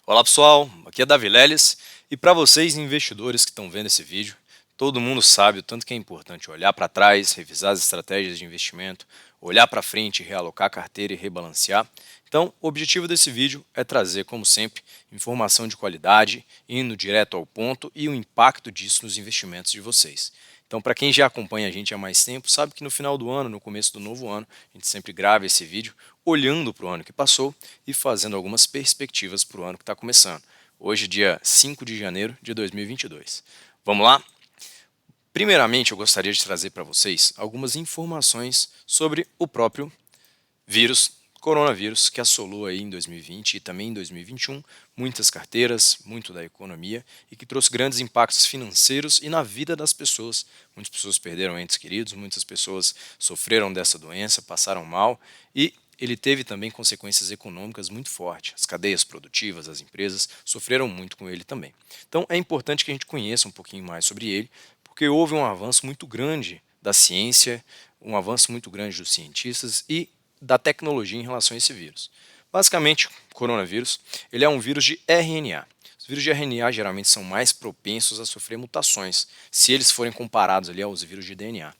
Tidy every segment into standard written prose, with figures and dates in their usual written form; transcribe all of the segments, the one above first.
Olá pessoal, aqui é Davi Leles e para vocês investidores que estão vendo esse vídeo, todo mundo sabe o tanto que é importante olhar para trás, revisar as estratégias de investimento, olhar para frente, realocar a carteira e rebalancear. Então, o objetivo desse vídeo é trazer, como sempre, informação de qualidade, indo direto ao ponto e o impacto disso nos investimentos de vocês. Então, para quem já acompanha a gente há mais tempo, sabe que no final do ano, no começo do novo ano, a gente sempre grava esse vídeo olhando para o ano que passou e fazendo algumas perspectivas para o ano que está começando. Hoje, dia 5 de janeiro de 2022. Vamos lá? Primeiramente, eu gostaria de trazer para vocês algumas informações sobre o próprio vírus, coronavírus, que assolou aí em 2020 e também em 2021 muitas carteiras, muito da economia e que trouxe grandes impactos financeiros e na vida das pessoas. Muitas pessoas perderam entes queridos, muitas pessoas sofreram dessa doença, passaram mal e ele teve também consequências econômicas muito fortes. As cadeias produtivas, as empresas sofreram muito com ele também. Então é importante que a gente conheça um pouquinho mais sobre ele, porque houve um avanço muito grande da ciência, um avanço muito grande dos cientistas e da tecnologia em relação a esse vírus. Basicamente, o coronavírus ele é um vírus de RNA. Os vírus de RNA geralmente são mais propensos a sofrer mutações, se eles forem comparados ali aos vírus de DNA.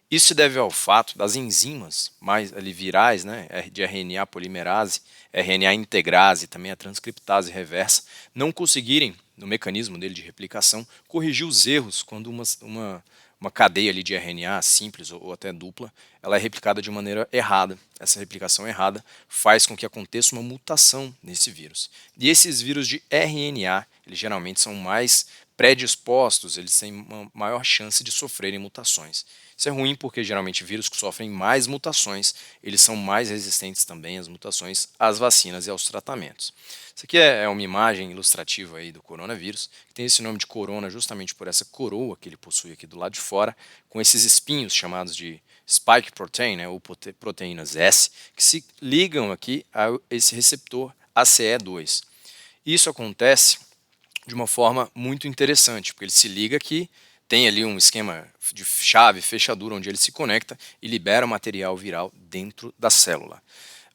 Isso se deve ao fato das enzimas mais ali virais, né, de RNA polimerase, RNA integrase e também a transcriptase reversa, não conseguirem, no mecanismo dele de replicação, corrigir os erros quando uma cadeia ali de RNA simples ou até dupla, ela é replicada de maneira errada. Essa replicação errada faz com que aconteça uma mutação nesse vírus. E esses vírus de RNA, eles geralmente são mais predispostos, eles têm uma maior chance de sofrerem mutações. Isso é ruim porque geralmente vírus que sofrem mais mutações, eles são mais resistentes também às mutações, às vacinas e aos tratamentos. Isso aqui é uma imagem ilustrativa aí do coronavírus, que tem esse nome de corona justamente por essa coroa que ele possui aqui do lado de fora, com esses espinhos chamados de spike protein, né, ou proteínas S, que se ligam aqui a esse receptor ACE2. Isso acontece de uma forma muito interessante, porque ele se liga aqui, tem ali um esquema de chave, fechadura, onde ele se conecta e libera material viral dentro da célula.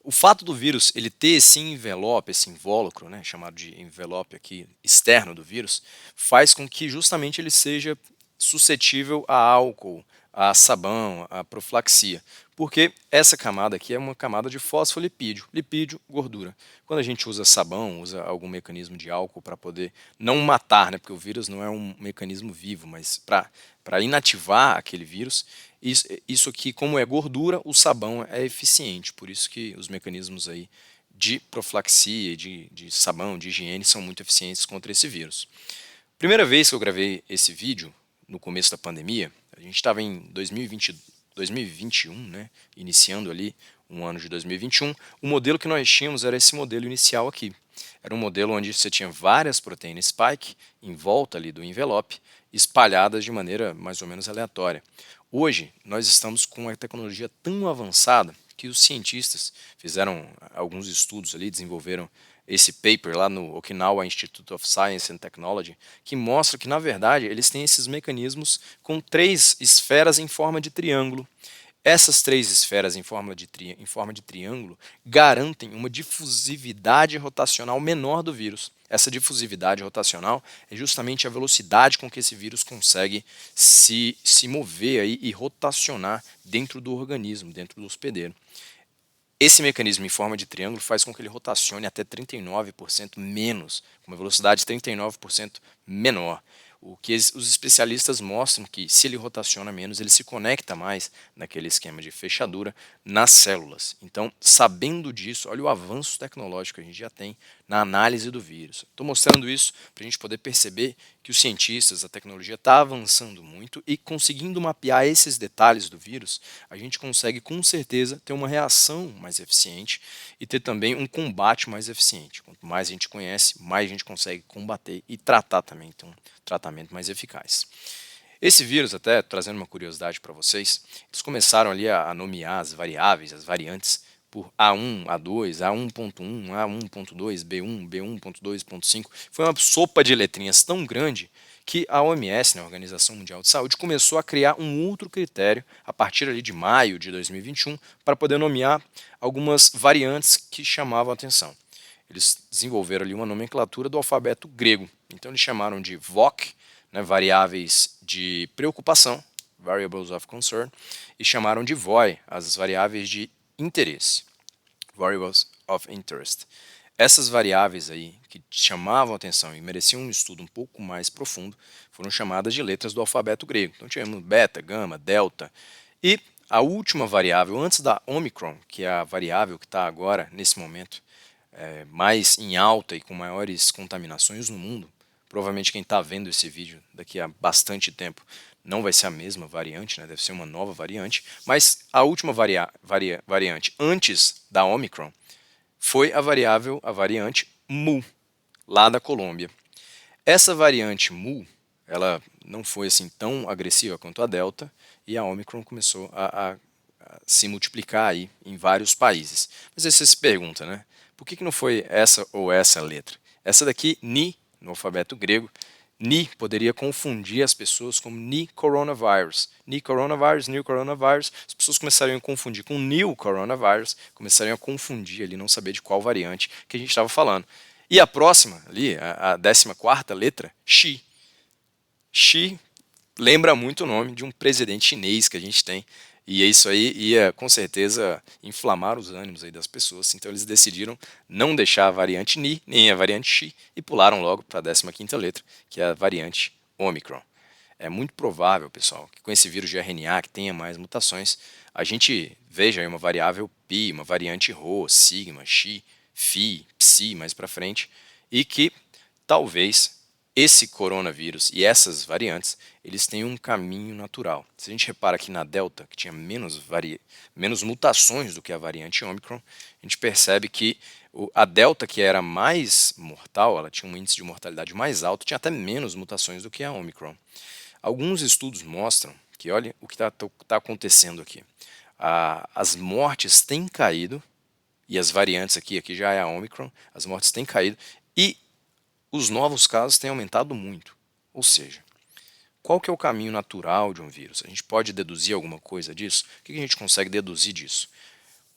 O fato do vírus ele ter esse envelope, esse invólucro, né, chamado de envelope aqui externo do vírus, faz com que justamente ele seja suscetível a álcool, a sabão, a profilaxia, porque essa camada aqui é uma camada de fosfolipídio, lipídio, gordura. Quando a gente usa sabão, usa algum mecanismo de álcool para poder não matar, né, porque o vírus não é um mecanismo vivo, mas para inativar aquele vírus, isso aqui, como é gordura, o sabão é eficiente, por isso que os mecanismos aí de profilaxia, de sabão, de higiene são muito eficientes contra esse vírus. Primeira vez que eu gravei esse vídeo, no começo da pandemia, a gente estava em 2021, né, iniciando ali um ano de 2021, o modelo que nós tínhamos era esse modelo inicial aqui. Era um modelo onde você tinha várias proteínas spike em volta ali do envelope, espalhadas de maneira mais ou menos aleatória. Hoje, nós estamos com uma tecnologia tão avançada que os cientistas fizeram alguns estudos ali, desenvolveram esse paper lá no Okinawa Institute of Science and Technology, que mostra que, na verdade, eles têm esses mecanismos com 3 esferas em forma de triângulo. Essas 3 esferas em forma de triângulo garantem uma difusividade rotacional menor do vírus. Essa difusividade rotacional é justamente a velocidade com que esse vírus consegue se mover aí e rotacionar dentro do organismo, dentro do hospedeiro. Esse mecanismo em forma de triângulo faz com que ele rotacione até 39% menos, com uma velocidade 39% menor. O que os especialistas mostram que se ele rotaciona menos, ele se conecta mais naquele esquema de fechadura nas células. Então, sabendo disso, olha o avanço tecnológico que a gente já tem na análise do vírus. Estou mostrando isso para a gente poder perceber que os cientistas, a tecnologia está avançando muito e conseguindo mapear esses detalhes do vírus, a gente consegue com certeza ter uma reação mais eficiente e ter também um combate mais eficiente. Quanto mais a gente conhece, mais a gente consegue combater e tratar também, então, um tratamento mais eficaz. Esse vírus, até trazendo uma curiosidade para vocês, eles começaram ali a nomear as variáveis, as variantes, por A1, A2, A1.1, A1.2, B1, B1.2.5. Foi uma sopa de letrinhas tão grande que a OMS, né, a Organização Mundial de Saúde, começou a criar um outro critério a partir ali de maio de 2021 para poder nomear algumas variantes que chamavam a atenção. eles desenvolveram ali uma nomenclatura do alfabeto grego. Então eles chamaram de VOC, né, variáveis de preocupação, variables of concern, e chamaram de VOI, as variáveis de interesse, variables of interest. Essas variáveis aí que chamavam atenção e mereciam um estudo um pouco mais profundo foram chamadas de letras do alfabeto grego. Então tivemos beta, gama, delta e a última variável antes da Omicron, que é a variável que está agora nesse momento mais em alta e com maiores contaminações no mundo. Provavelmente quem está vendo esse vídeo daqui a bastante tempo não vai ser a mesma variante, né? Deve ser uma nova variante, mas a última variante antes da Omicron foi a variante Mu, lá da Colômbia. Essa variante Mu, ela não foi assim tão agressiva quanto a Delta, e a Omicron começou a se multiplicar aí em vários países. Mas aí você se pergunta, né? Por que não foi essa ou essa letra? Essa daqui, Ni, no alfabeto grego, Ni poderia confundir as pessoas como Ni coronavirus. Ni coronavirus, New coronavirus. As pessoas começariam a confundir com New coronavirus, começariam a confundir ali, não saber de qual variante que a gente estava falando. E a próxima, ali, a 14ª letra, Xi. Xi lembra muito o nome de um presidente chinês que a gente tem. E isso aí ia, com certeza, inflamar os ânimos aí das pessoas. Então eles decidiram não deixar a variante Ni, nem a variante Xi, e pularam logo para a 15ª letra, que é a variante Omicron. É muito provável, pessoal, que com esse vírus de RNA que tenha mais mutações, a gente veja aí uma variável Pi, uma variante Rho, Sigma, Xi, Phi, Psi mais para frente, e que talvez esse coronavírus e essas variantes, eles têm um caminho natural. Se a gente repara aqui na Delta, que tinha menos mutações do que a variante Omicron, a gente percebe que a Delta, que era mais mortal, ela tinha um índice de mortalidade mais alto, tinha até menos mutações do que a Omicron. Alguns estudos mostram que, olha o que está acontecendo aqui. As mortes têm caído, e as variantes aqui já é a Omicron, as mortes têm caído, e os novos casos têm aumentado muito. Ou seja, qual que é o caminho natural de um vírus? A gente pode deduzir alguma coisa disso? O que a gente consegue deduzir disso?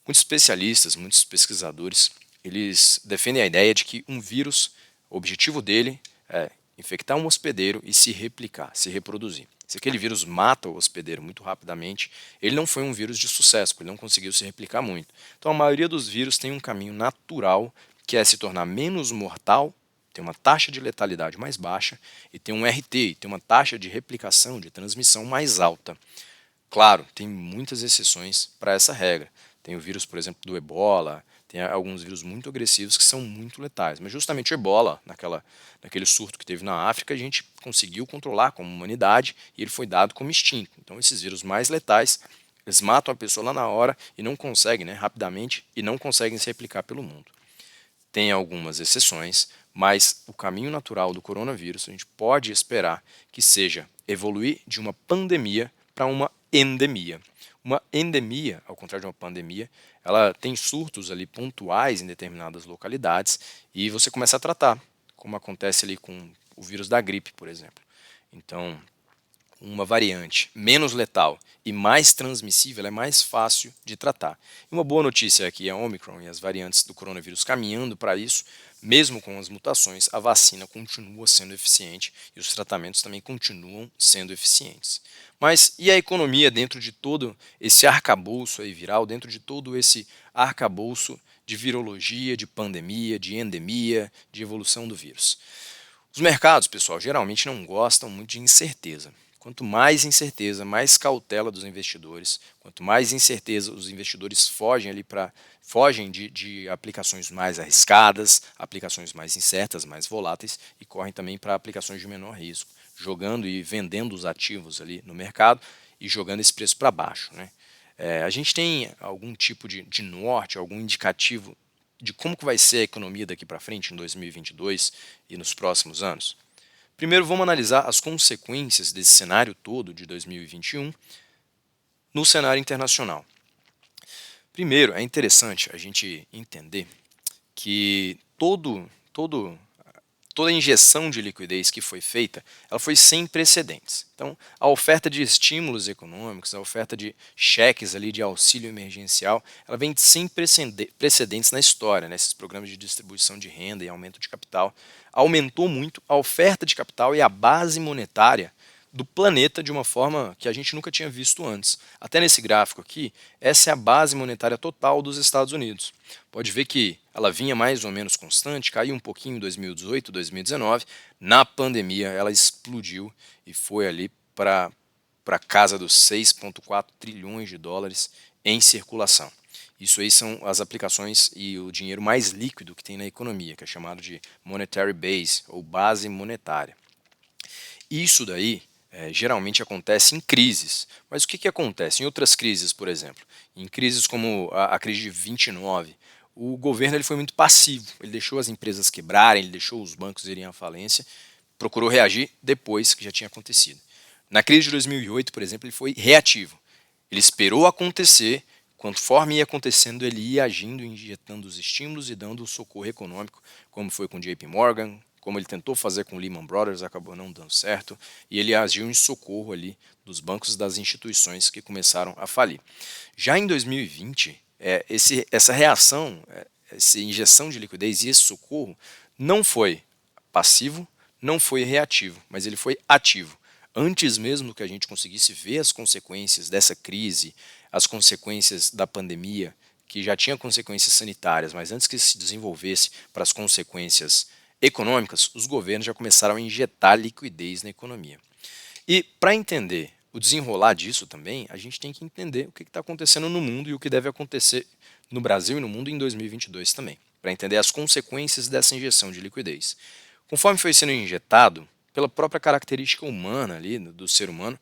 Muitos especialistas, muitos pesquisadores, eles defendem a ideia de que um vírus, o objetivo dele é infectar um hospedeiro e se replicar, se reproduzir. Se aquele vírus mata o hospedeiro muito rapidamente, ele não foi um vírus de sucesso, porque ele não conseguiu se replicar muito. Então a maioria dos vírus tem um caminho natural, que é se tornar menos mortal, tem uma taxa de letalidade mais baixa e tem um RT, tem uma taxa de replicação, de transmissão mais alta. Claro, tem muitas exceções para essa regra. Tem o vírus, por exemplo, do Ebola, tem alguns vírus muito agressivos que são muito letais. Mas justamente o Ebola, naquele surto que teve na África, a gente conseguiu controlar como humanidade e ele foi dado como extinto. Então esses vírus mais letais, eles matam a pessoa lá na hora e não conseguem, rapidamente, e não conseguem se replicar pelo mundo. Tem algumas exceções, mas o caminho natural do coronavírus a gente pode esperar que seja evoluir de uma pandemia para uma endemia. Uma endemia, ao contrário de uma pandemia, ela tem surtos ali pontuais em determinadas localidades e você começa a tratar, como acontece ali com o vírus da gripe, por exemplo. Então, uma variante menos letal e mais transmissível é mais fácil de tratar. E uma boa notícia é que a Omicron e as variantes do coronavírus caminhando para isso, mesmo com as mutações, a vacina continua sendo eficiente e os tratamentos também continuam sendo eficientes. Mas e a economia dentro de todo esse arcabouço aí viral, dentro de todo esse arcabouço de virologia, de pandemia, de endemia, de evolução do vírus? Os mercados, pessoal, geralmente não gostam muito de incerteza. Quanto mais incerteza, mais cautela dos investidores. Quanto mais incerteza, os investidores fogem de aplicações mais arriscadas, aplicações mais incertas, mais voláteis e correm também para aplicações de menor risco, jogando e vendendo os ativos ali no mercado e jogando esse preço para baixo, né? A gente tem algum tipo de norte, algum indicativo de como que vai ser a economia daqui para frente em 2022 e nos próximos anos? Primeiro, vamos analisar as consequências desse cenário todo de 2021 no cenário internacional. Primeiro, é interessante a gente entender que todo toda a injeção de liquidez que foi feita, ela foi sem precedentes. Então, a oferta de estímulos econômicos, a oferta de cheques ali de auxílio emergencial, ela vem sem precedentes na história, né? Esses programas de distribuição de renda e aumento de capital. Aumentou muito a oferta de capital e a base monetária do planeta de uma forma que a gente nunca tinha visto antes. Até nesse gráfico aqui, essa é a base monetária total dos Estados Unidos. Pode ver que ela vinha mais ou menos constante, caiu um pouquinho em 2018, 2019. Na pandemia, ela explodiu e foi ali para casa dos 6,4 trilhões de dólares em circulação. Isso aí são as aplicações e o dinheiro mais líquido que tem na economia, que é chamado de monetary base, ou base monetária. Isso daí geralmente acontece em crises. Mas o que acontece? Em outras crises, por exemplo, em crises como a crise de 29, o governo ele foi muito passivo. Ele deixou as empresas quebrarem, ele deixou os bancos irem à falência, procurou reagir depois que já tinha acontecido. Na crise de 2008, por exemplo, ele foi reativo. Ele esperou acontecer, conforme ia acontecendo, ele ia agindo, injetando os estímulos e dando o socorro econômico, como foi com JP Morgan, como ele tentou fazer com Lehman Brothers, acabou não dando certo, e ele agiu em socorro ali dos bancos e das instituições que começaram a falir. Já em 2020, essa reação, essa injeção de liquidez e esse socorro não foi passivo, não foi reativo, mas ele foi ativo. Antes mesmo que a gente conseguisse ver as consequências dessa crise, as consequências da pandemia, que já tinha consequências sanitárias, mas antes que se desenvolvesse para as consequências econômicas, os governos já começaram a injetar liquidez na economia. E para entender o desenrolar disso também, a gente tem que entender o que está acontecendo no mundo e o que deve acontecer no Brasil e no mundo em 2022 também, para entender as consequências dessa injeção de liquidez. Conforme foi sendo injetado, pela própria característica humana ali, do ser humano,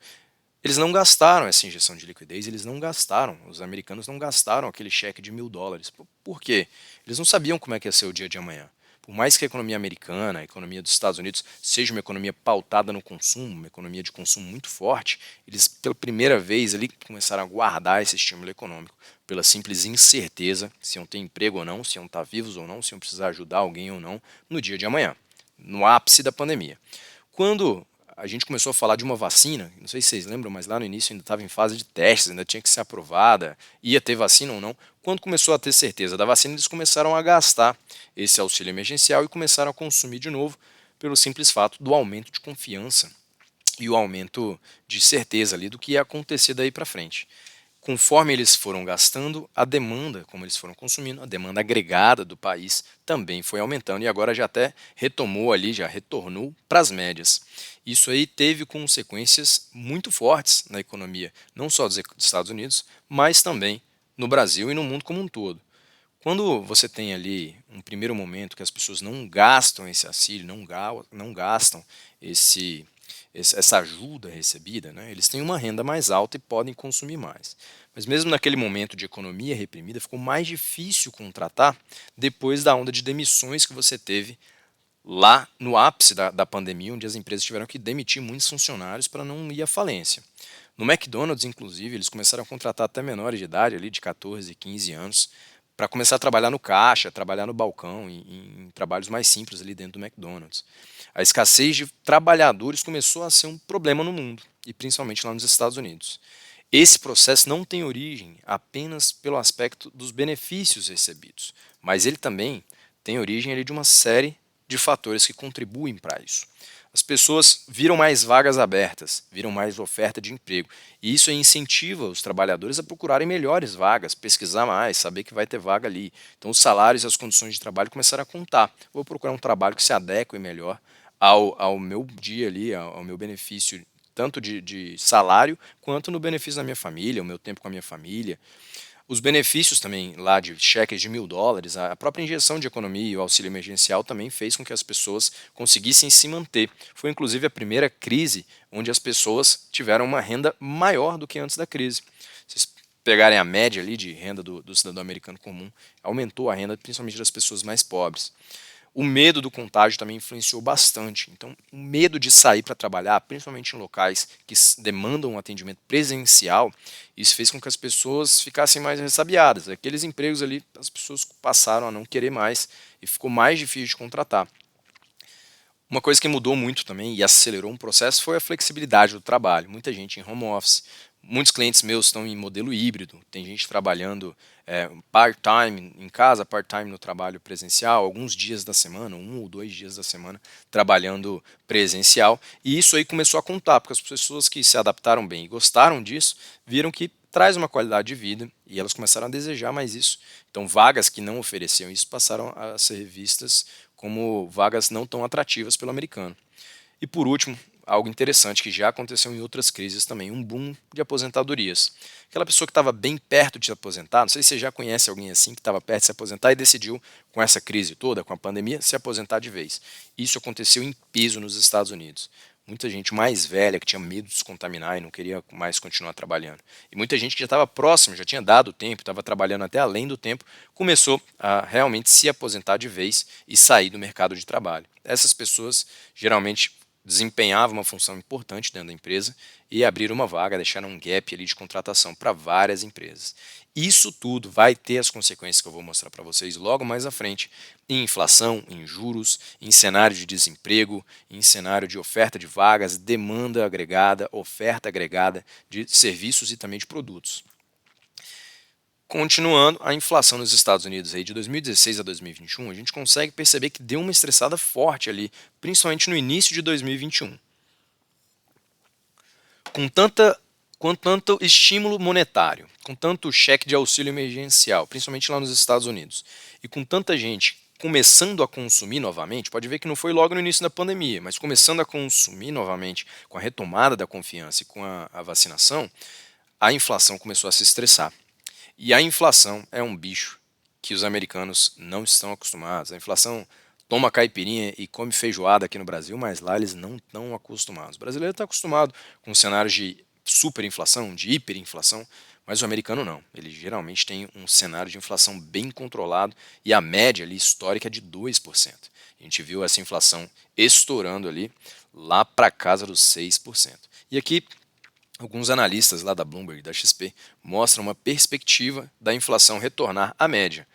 eles não gastaram essa injeção de liquidez, eles não gastaram, os americanos não gastaram aquele cheque de $1.000. Por quê? Eles não sabiam como é que ia ser o dia de amanhã. Por mais que a economia americana, a economia dos Estados Unidos, seja uma economia pautada no consumo, uma economia de consumo muito forte, eles pela primeira vez ali começaram a guardar esse estímulo econômico, pela simples incerteza se iam ter emprego ou não, se iam estar vivos ou não, se iam precisar ajudar alguém ou não no dia de amanhã, no ápice da pandemia. Quando a gente começou a falar de uma vacina, não sei se vocês lembram, mas lá no início ainda estava em fase de testes, ainda tinha que ser aprovada, ia ter vacina ou não. Quando começou a ter certeza da vacina, eles começaram a gastar esse auxílio emergencial e começaram a consumir de novo pelo simples fato do aumento de confiança e o aumento de certeza ali do que ia acontecer daí para frente. Conforme eles foram gastando, a demanda, como eles foram consumindo, a demanda agregada do país também foi aumentando e agora já até retomou ali, já retornou para as médias. Isso aí teve consequências muito fortes na economia, não só dos Estados Unidos, mas também no Brasil e no mundo como um todo. Quando você tem ali um primeiro momento que as pessoas não gastam esse auxílio, não gastam essa ajuda recebida, né, eles têm uma renda mais alta e podem consumir mais. Mas mesmo naquele momento de economia reprimida, ficou mais difícil contratar depois da onda de demissões que você teve lá no ápice da pandemia, onde as empresas tiveram que demitir muitos funcionários para não ir à falência. No McDonald's, inclusive, eles começaram a contratar até menores de idade, ali de 14, 15 anos, para começar a trabalhar no caixa, trabalhar no balcão, em trabalhos mais simples ali dentro do McDonald's. A escassez de trabalhadores começou a ser um problema no mundo, e principalmente lá nos Estados Unidos. Esse processo não tem origem apenas pelo aspecto dos benefícios recebidos, mas ele também tem origem ali de uma série de fatores que contribuem para isso. As pessoas viram mais vagas abertas, viram mais oferta de emprego, e isso incentiva os trabalhadores a procurarem melhores vagas, pesquisar mais, saber que vai ter vaga ali. Então os salários e as condições de trabalho começaram a contar. Vou procurar um trabalho que se adeque melhor ao meu dia ali, ao meu benefício, tanto de salário, quanto no benefício da minha família, o meu tempo com a minha família. Os benefícios também lá de cheques de $1.000, a própria injeção de economia e o auxílio emergencial também fez com que as pessoas conseguissem se manter. Foi inclusive a primeira crise onde as pessoas tiveram uma renda maior do que antes da crise. Vocês pegarem a média ali de renda do cidadão americano comum, aumentou a renda principalmente das pessoas mais pobres. O medo do contágio também influenciou bastante. Então, o medo de sair para trabalhar, principalmente em locais que demandam um atendimento presencial, isso fez com que as pessoas ficassem mais ressabiadas. Aqueles empregos ali, as pessoas passaram a não querer mais e ficou mais difícil de contratar. Uma coisa que mudou muito também e acelerou um processo foi a flexibilidade do trabalho. Muita gente em home office, muitos clientes meus estão em modelo híbrido, tem gente trabalhando part-time em casa, part-time no trabalho presencial, alguns dias da semana, 1 ou 2 dias da semana trabalhando presencial. E isso aí começou a contar, porque as pessoas que se adaptaram bem e gostaram disso, viram que traz uma qualidade de vida e elas começaram a desejar mais isso. Então, vagas que não ofereciam isso passaram a ser vistas como vagas não tão atrativas pelo americano. E por último, algo interessante que já aconteceu em outras crises também, um boom de aposentadorias. Aquela pessoa que estava bem perto de se aposentar, não sei se você já conhece alguém assim que estava perto de se aposentar e decidiu, com essa crise toda, com a pandemia, se aposentar de vez. Isso aconteceu em peso nos Estados Unidos. Muita gente mais velha que tinha medo de se contaminar e não queria mais continuar trabalhando. E muita gente que já estava próximo, já tinha dado o tempo, estava trabalhando até além do tempo, começou a realmente se aposentar de vez e sair do mercado de trabalho. Essas pessoas geralmente desempenhavam uma função importante dentro da empresa e abriram uma vaga, deixaram um gap ali de contratação para várias empresas. Isso tudo vai ter as consequências que eu vou mostrar para vocês logo mais à frente, em inflação, em juros, em cenário de desemprego, em cenário de oferta de vagas, demanda agregada, oferta agregada de serviços e também de produtos. Continuando, a inflação nos Estados Unidos aí de 2016 a 2021, a gente consegue perceber que deu uma estressada forte ali, principalmente no início de 2021. Com tanto estímulo monetário, com tanto cheque de auxílio emergencial, principalmente lá nos Estados Unidos, e com tanta gente começando a consumir novamente, pode ver que não foi logo no início da pandemia, mas começando a consumir novamente com a retomada da confiança e com a vacinação, a inflação começou a se estressar. E a inflação é um bicho que os americanos não estão acostumados. A inflação toma caipirinha e come feijoada aqui no Brasil, mas lá eles não estão acostumados. O brasileiro está acostumado com cenários de superinflação, de hiperinflação, mas o americano não. Ele geralmente tem um cenário de inflação bem controlado e a média ali histórica é de 2%. A gente viu essa inflação estourando ali lá para casa dos 6%. E aqui alguns analistas lá da Bloomberg e da XP mostram uma perspectiva da inflação retornar à média.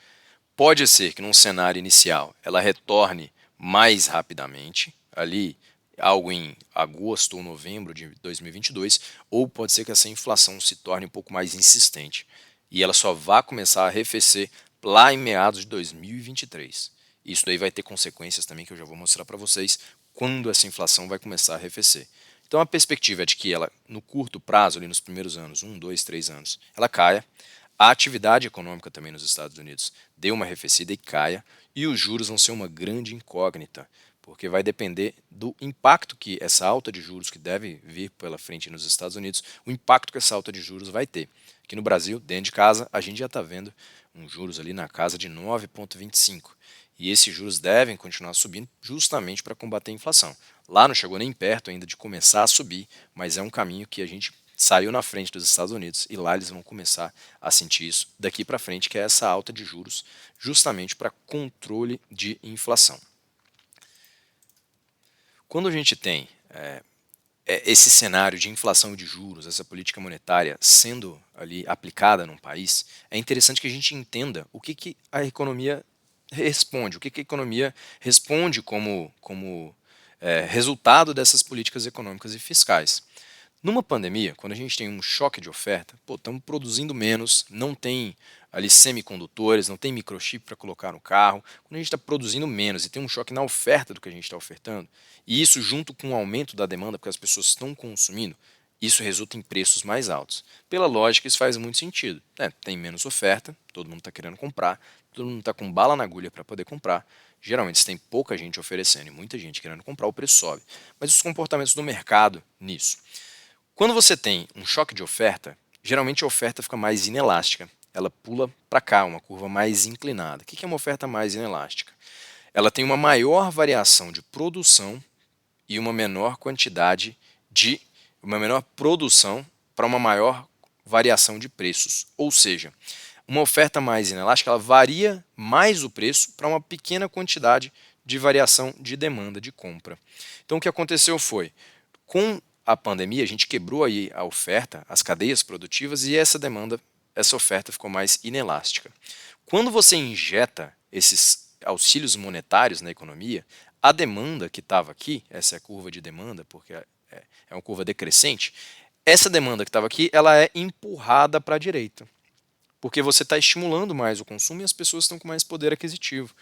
Pode ser que num cenário inicial ela retorne mais rapidamente, ali algo em agosto ou novembro de 2022, ou pode ser que essa inflação se torne um pouco mais insistente e ela só vá começar a arrefecer lá em meados de 2023. Isso daí vai ter consequências também que eu já vou mostrar para vocês quando essa inflação vai começar a arrefecer. Então a perspectiva é de que ela, no curto prazo, ali nos primeiros anos, 1, 2, 3 anos, ela caia, a atividade econômica também nos Estados Unidos dê uma arrefecida e caia, e os juros vão ser uma grande incógnita, porque vai depender do impacto que essa alta de juros que deve vir pela frente nos Estados Unidos, o impacto que essa alta de juros vai ter. Aqui no Brasil, dentro de casa, a gente já está vendo uns juros ali na casa de 9,25. E esses juros devem continuar subindo justamente para combater a inflação. Lá não chegou nem perto ainda de começar a subir, mas é um caminho que a gente saiu na frente dos Estados Unidos e lá eles vão começar a sentir isso daqui para frente, que é essa alta de juros, justamente para controle de inflação. Quando a gente tem esse cenário de inflação e de juros, essa política monetária sendo ali aplicada num país, é interessante que a gente entenda o que a economia responde, o que a economia responde como resultado dessas políticas econômicas e fiscais. Numa pandemia, quando a gente tem um choque de oferta, estamos produzindo menos, não tem ali semicondutores, não tem microchip para colocar no carro. Quando a gente está produzindo menos e tem um choque na oferta do que a gente está ofertando, e isso junto com o aumento da demanda, porque as pessoas estão consumindo, isso resulta em preços mais altos. Pela lógica, isso faz muito sentido. Tem menos oferta, todo mundo está querendo comprar, todo mundo está com bala na agulha para poder comprar. Geralmente, se tem pouca gente oferecendo e muita gente querendo comprar, o preço sobe. Mas os comportamentos do mercado nisso. Quando você tem um choque de oferta, geralmente a oferta fica mais inelástica. Ela pula para cá, uma curva mais inclinada. O que é uma oferta mais inelástica? Ela tem uma maior variação de produção e uma menor quantidade de uma menor produção para uma maior variação de preços. Ou seja, uma oferta mais inelástica ela varia mais o preço para uma pequena quantidade de variação de demanda de compra. Então o que aconteceu foi, com a pandemia, a gente quebrou aí a oferta, as cadeias produtivas, e essa oferta ficou mais inelástica. Quando você injeta esses auxílios monetários na economia, a demanda que estava aqui, essa é a curva de demanda, porque é uma curva decrescente, essa demanda que estava aqui, ela é empurrada para a direita, porque você está estimulando mais o consumo e as pessoas estão com mais poder aquisitivo.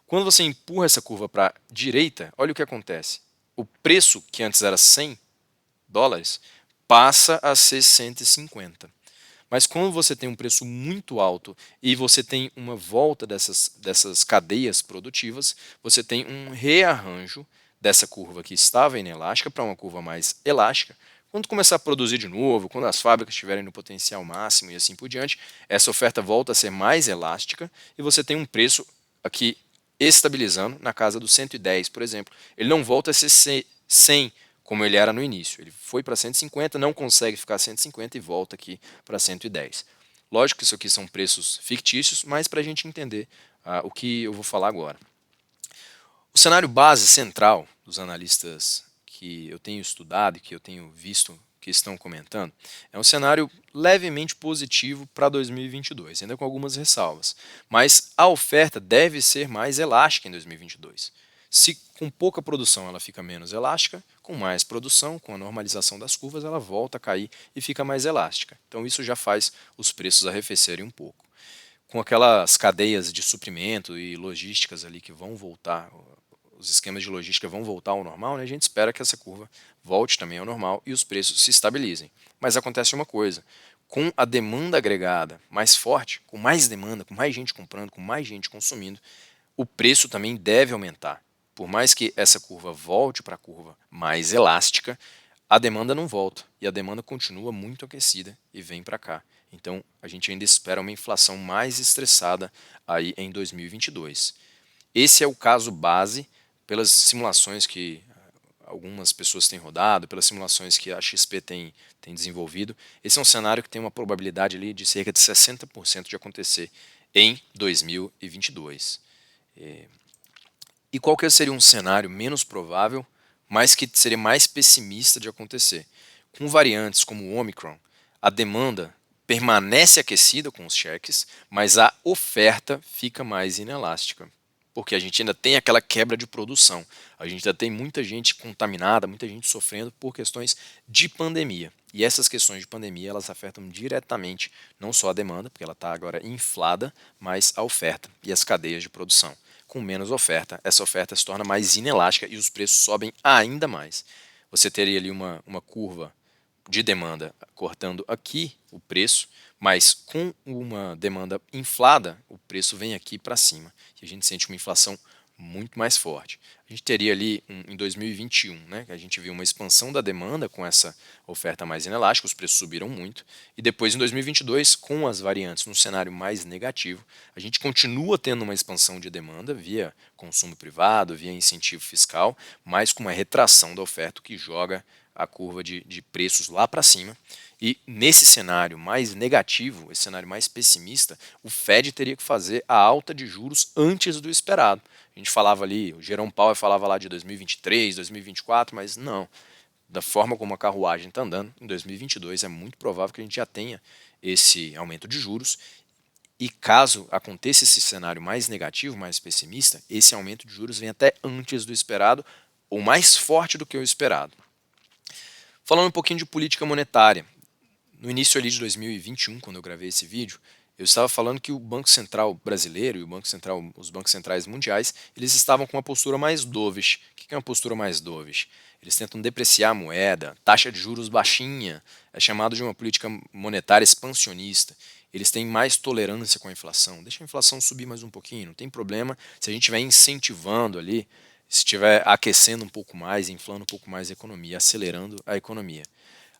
Quando você empurra essa curva para a direita, olha o que acontece. O preço que antes era $100 passa a ser 150. Mas quando você tem um preço muito alto e você tem uma volta dessas cadeias produtivas, você tem um rearranjo dessa curva que estava inelástica para uma curva mais elástica. Quando começar a produzir de novo, quando as fábricas estiverem no potencial máximo e assim por diante, essa oferta volta a ser mais elástica e você tem um preço aqui estabilizando na casa dos 110, por exemplo. Ele não volta a ser 100, como ele era no início. Ele foi para 150, não consegue ficar 150 e volta aqui para 110. Lógico que isso aqui são preços fictícios, mas para a gente entender o que eu vou falar agora. O cenário base central dos analistas que eu tenho estudado e que eu tenho visto que estão comentando é um cenário levemente positivo para 2022, ainda com algumas ressalvas. Mas a oferta deve ser mais elástica em 2022. Se com pouca produção ela fica menos elástica, com mais produção, com a normalização das curvas, ela volta a cair e fica mais elástica. Então isso já faz os preços arrefecerem um pouco. Com aquelas cadeias de suprimento e logísticas ali que vão voltar, os esquemas de logística vão voltar ao normal, né? A gente espera que essa curva volte também ao normal e os preços se estabilizem. Mas acontece uma coisa, com a demanda agregada mais forte, com mais demanda, com mais gente comprando, com mais gente consumindo, o preço também deve aumentar. Por mais que essa curva volte para a curva mais elástica, a demanda não volta e a demanda continua muito aquecida e vem para cá. Então, a gente ainda espera uma inflação mais estressada aí em 2022. Esse é o caso base pelas simulações que algumas pessoas têm rodado, pelas simulações que a XP tem desenvolvido. Esse é um cenário que tem uma probabilidade ali de cerca de 60% de acontecer em 2022. E qual que seria um cenário menos provável, mas que seria mais pessimista de acontecer? Com variantes como o Omicron, a demanda permanece aquecida com os cheques, mas a oferta fica mais inelástica, porque a gente ainda tem aquela quebra de produção. A gente ainda tem muita gente contaminada, muita gente sofrendo por questões de pandemia. E essas questões de pandemia, elas afetam diretamente não só a demanda, porque ela está agora inflada, mas a oferta e as cadeias de produção. Com menos oferta, essa oferta se torna mais inelástica e os preços sobem ainda mais. Você teria ali uma curva de demanda cortando aqui o preço, mas com uma demanda inflada, o preço vem aqui para cima e a gente sente uma inflação muito mais forte. A gente teria ali em 2021, né, que a gente viu uma expansão da demanda com essa oferta mais inelástica, os preços subiram muito, e depois em 2022, com as variantes num cenário mais negativo, a gente continua tendo uma expansão de demanda via consumo privado, via incentivo fiscal, mas com uma retração da oferta que joga a curva de preços lá para cima. E nesse cenário mais negativo, esse cenário mais pessimista, o Fed teria que fazer a alta de juros antes do esperado. A gente falava ali, o Jerome Powell falava lá de 2023, 2024, mas não. Da forma como a carruagem está andando, em 2022 é muito provável que a gente já tenha esse aumento de juros. E caso aconteça esse cenário mais negativo, mais pessimista, esse aumento de juros vem até antes do esperado ou mais forte do que o esperado. Falando um pouquinho de política monetária, no início ali de 2021, quando eu gravei esse vídeo, eu estava falando que o Banco Central brasileiro e os bancos centrais mundiais, eles estavam com uma postura mais dovish. O que é uma postura mais dovish? Eles tentam depreciar a moeda, taxa de juros baixinha, é chamado de uma política monetária expansionista. Eles têm mais tolerância com a inflação. Deixa a inflação subir mais um pouquinho, não tem problema se a gente estiver incentivando ali, se estiver aquecendo um pouco mais, inflando um pouco mais a economia, acelerando a economia.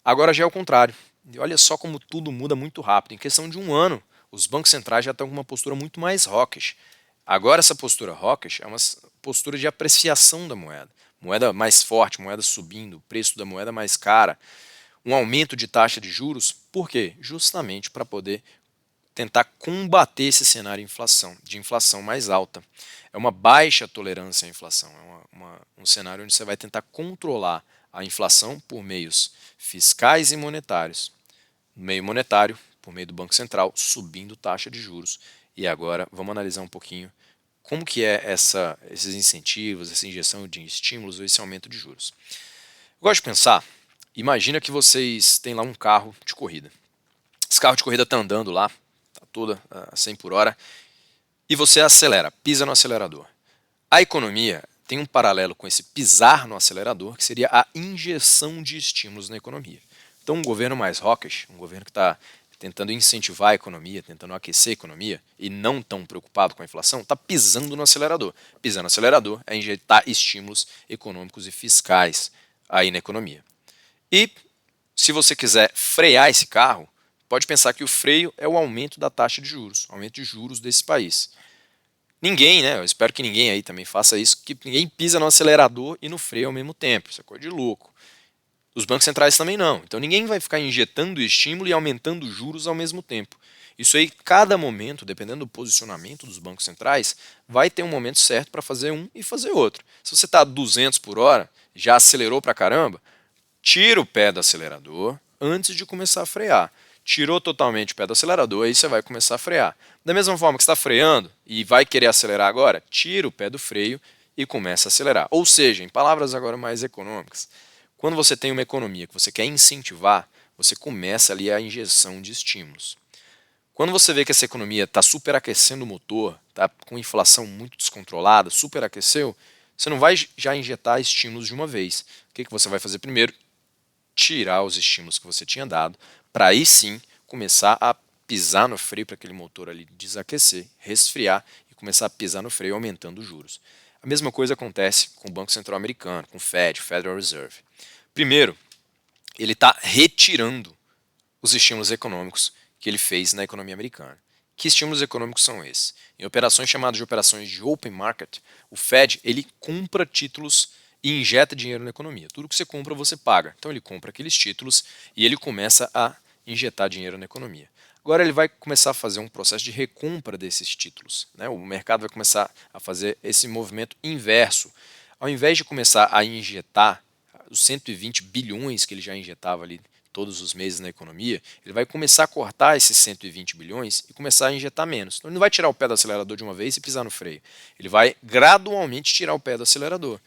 Agora já é o contrário. E olha só como tudo muda muito rápido. Em questão de um ano, os bancos centrais já estão com uma postura muito mais hawkish. Agora essa postura hawkish é uma postura de apreciação da moeda. Moeda mais forte, moeda subindo, o preço da moeda mais cara. Um aumento de taxa de juros. Por quê? Justamente para poder tentar combater esse cenário de inflação mais alta. É uma baixa tolerância à inflação, um cenário onde você vai tentar controlar a inflação por meios fiscais e monetários. No meio monetário, por meio do Banco Central, subindo taxa de juros. E agora vamos analisar um pouquinho como que é esses incentivos, essa injeção de estímulos ou esse aumento de juros. Eu gosto de pensar, imagina que vocês têm lá um carro de corrida. Esse carro de corrida está andando lá, está toda a 100 por hora, e você acelera, pisa no acelerador. A economia tem um paralelo com esse pisar no acelerador, que seria a injeção de estímulos na economia. Então um governo mais hawkish, um governo que está tentando incentivar a economia, tentando aquecer a economia e não tão preocupado com a inflação, está pisando no acelerador. Pisar no acelerador é injetar estímulos econômicos e fiscais aí na economia. E se você quiser frear esse carro, pode pensar que o freio é o aumento da taxa de juros, aumento de juros desse país. Ninguém, né? Eu espero que ninguém aí também faça isso, que ninguém pisa no acelerador e no freio ao mesmo tempo. Isso é coisa de louco. Os bancos centrais também não. Então ninguém vai ficar injetando estímulo e aumentando juros ao mesmo tempo. Isso aí, cada momento, dependendo do posicionamento dos bancos centrais, vai ter um momento certo para fazer um e fazer outro. Se você está a 200 por hora, já acelerou para caramba, tira o pé do acelerador antes de começar a frear. Tirou totalmente o pé do acelerador, aí você vai começar a frear. Da mesma forma que você está freando e vai querer acelerar agora, tira o pé do freio e começa a acelerar. Ou seja, em palavras agora mais econômicas, quando você tem uma economia que você quer incentivar, você começa ali a injeção de estímulos. Quando você vê que essa economia está superaquecendo o motor, está com inflação muito descontrolada, superaqueceu, você não vai já injetar estímulos de uma vez. O que você vai fazer primeiro? Tirar os estímulos que você tinha dado, para aí sim começar a pisar no freio para aquele motor ali desaquecer, resfriar e começar a pisar no freio aumentando os juros. A mesma coisa acontece com o Banco Central Americano, com o Fed, Federal Reserve. Primeiro, ele está retirando os estímulos econômicos que ele fez na economia americana. Que estímulos econômicos são esses? Em operações chamadas de operações de open market, o Fed ele compra títulos e injeta dinheiro na economia. Tudo que você compra, você paga. Então ele compra aqueles títulos e ele começa a injetar dinheiro na economia. Agora ele vai começar a fazer um processo de recompra desses títulos, né? O mercado vai começar a fazer esse movimento inverso. Ao invés de começar a injetar os 120 bilhões que ele já injetava ali todos os meses na economia, ele vai começar a cortar esses 120 bilhões e começar a injetar menos. Então ele não vai tirar o pé do acelerador de uma vez e pisar no freio. Ele vai gradualmente tirar o pé do acelerador.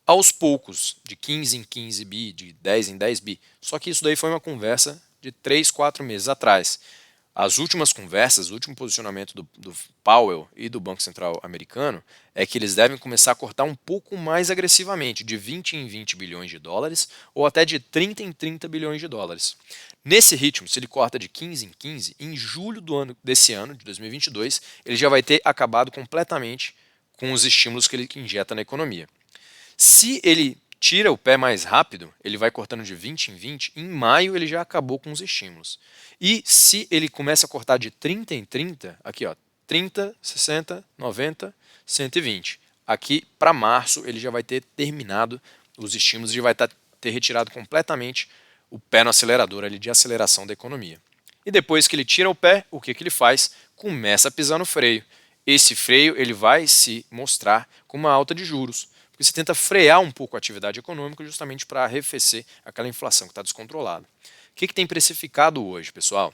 Aos poucos, de 15 em 15 bi, de 10 em 10 bi. Só que isso daí foi uma conversa de 3, 4 meses atrás. As últimas conversas, o último posicionamento do Powell e do Banco Central americano é que eles devem começar a cortar um pouco mais agressivamente, de 20 em 20 bilhões de dólares ou até de 30 em 30 bilhões de dólares. Nesse ritmo, se ele corta de 15 em 15, em julho desse ano, de 2022, ele já vai ter acabado completamente com os estímulos que ele injeta na economia. Se ele tira o pé mais rápido, ele vai cortando de 20 em 20, em maio ele já acabou com os estímulos. E se ele começa a cortar de 30 em 30, aqui ó, 30, 60, 90, 120. Aqui para março ele já vai ter terminado os estímulos e vai ter retirado completamente o pé no acelerador ali de aceleração da economia. E depois que ele tira o pé, o que ele faz? Começa a pisar no freio. Esse freio ele vai se mostrar com uma alta de juros. Porque você tenta frear um pouco a atividade econômica justamente para arrefecer aquela inflação que está descontrolada. O que tem precificado hoje, pessoal?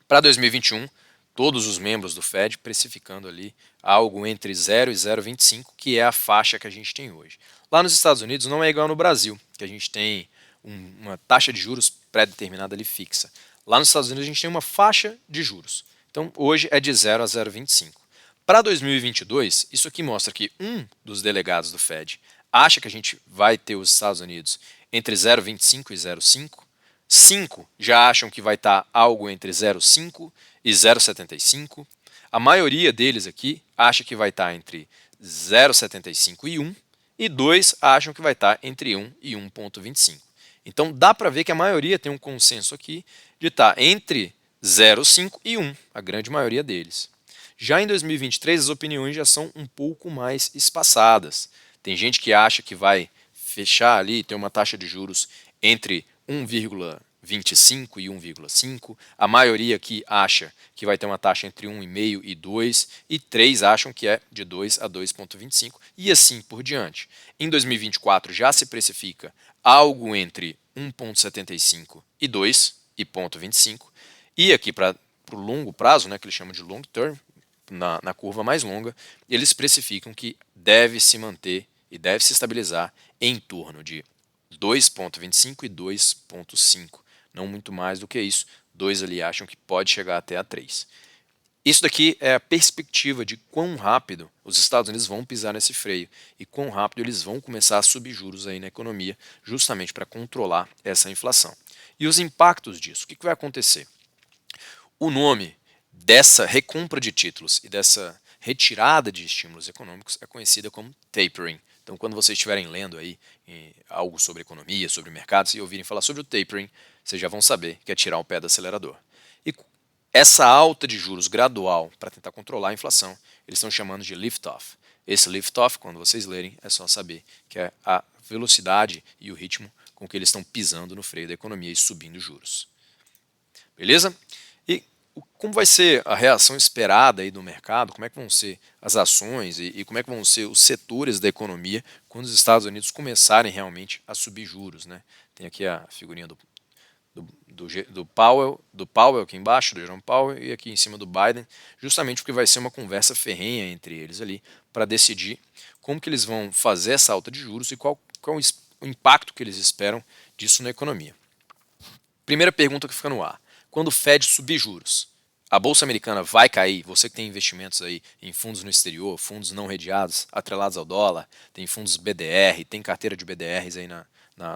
Para 2021, todos os membros do Fed precificando ali algo entre 0 e 0,25, que é a faixa que a gente tem hoje. Lá nos Estados Unidos não é igual no Brasil, que a gente tem uma taxa de juros pré-determinada ali fixa. Lá nos Estados Unidos a gente tem uma faixa de juros. Então hoje é de 0 a 0,25. Para 2022, isso aqui mostra que um dos delegados do Fed acha que a gente vai ter os Estados Unidos entre 0,25 e 0,5. 5 já acham que vai estar algo entre 0,5 e 0,75. A maioria deles aqui acha que vai estar entre 0,75 e 1. E 2 acham que vai estar entre 1 e 1,25. Então dá para ver que a maioria tem um consenso aqui de estar entre 0,5 e 1, a grande maioria deles. Já em 2023, as opiniões já são um pouco mais espaçadas. Tem gente que acha que vai fechar ali, ter uma taxa de juros entre 1,25 e 1,5. A maioria aqui acha que vai ter uma taxa entre 1,5 e 2. E 3 acham que é de 2 a 2,25 e assim por diante. Em 2024 já se precifica algo entre 1,75 e 2 e 0,25. E aqui para o longo prazo, né, que eles chamam de long term, na curva mais longa, eles precificam que deve se manter e deve se estabilizar em torno de 2,25 e 2,5. Não muito mais do que isso. Dois ali acham que pode chegar até a 3. Isso daqui é a perspectiva de quão rápido os Estados Unidos vão pisar nesse freio e quão rápido eles vão começar a subir juros aí na economia, justamente para controlar essa inflação. E os impactos disso, o que vai acontecer? O nome dessa recompra de títulos e dessa retirada de estímulos econômicos é conhecida como tapering. Então, quando vocês estiverem lendo aí algo sobre economia, sobre mercados e ouvirem falar sobre o tapering, vocês já vão saber que é tirar o pé do acelerador. E essa alta de juros gradual para tentar controlar a inflação, eles estão chamando de lift-off. Esse lift-off, quando vocês lerem, é só saber que é a velocidade e o ritmo com que eles estão pisando no freio da economia e subindo juros. Beleza? E como vai ser a reação esperada aí do mercado, como é que vão ser as ações e como é que vão ser os setores da economia quando os Estados Unidos começarem realmente a subir juros, né? Tem aqui a figurinha do Powell aqui embaixo, do Jerome Powell, e aqui em cima do Biden, justamente porque vai ser uma conversa ferrenha entre eles ali para decidir como que eles vão fazer essa alta de juros e qual o impacto que eles esperam disso na economia. Primeira pergunta que fica no ar. Quando o Fed subir juros, a Bolsa Americana vai cair? Você que tem investimentos aí em fundos no exterior, fundos não redeados, atrelados ao dólar, tem fundos BDR, tem carteira de BDRs aí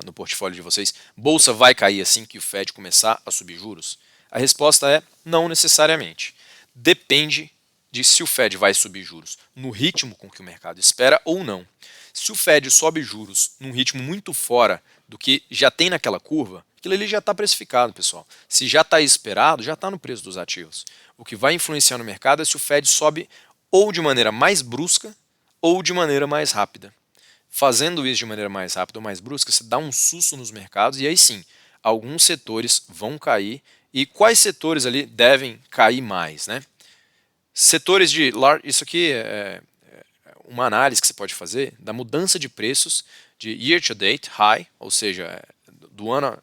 no portfólio de vocês, bolsa vai cair assim que o Fed começar a subir juros? A resposta é não necessariamente. Depende de se o Fed vai subir juros no ritmo com que o mercado espera ou não. Se o Fed sobe juros num ritmo muito fora do que já tem naquela curva, aquilo ali já está precificado, pessoal. Se já está esperado, já está no preço dos ativos. O que vai influenciar no mercado é se o Fed sobe ou de maneira mais brusca ou de maneira mais rápida. Fazendo isso de maneira mais rápida ou mais brusca, você dá um susto nos mercados e aí sim, alguns setores vão cair. E quais setores ali devem cair mais, né? Setores de isso aqui é uma análise que você pode fazer da mudança de preços de year to date high, ou seja, do ano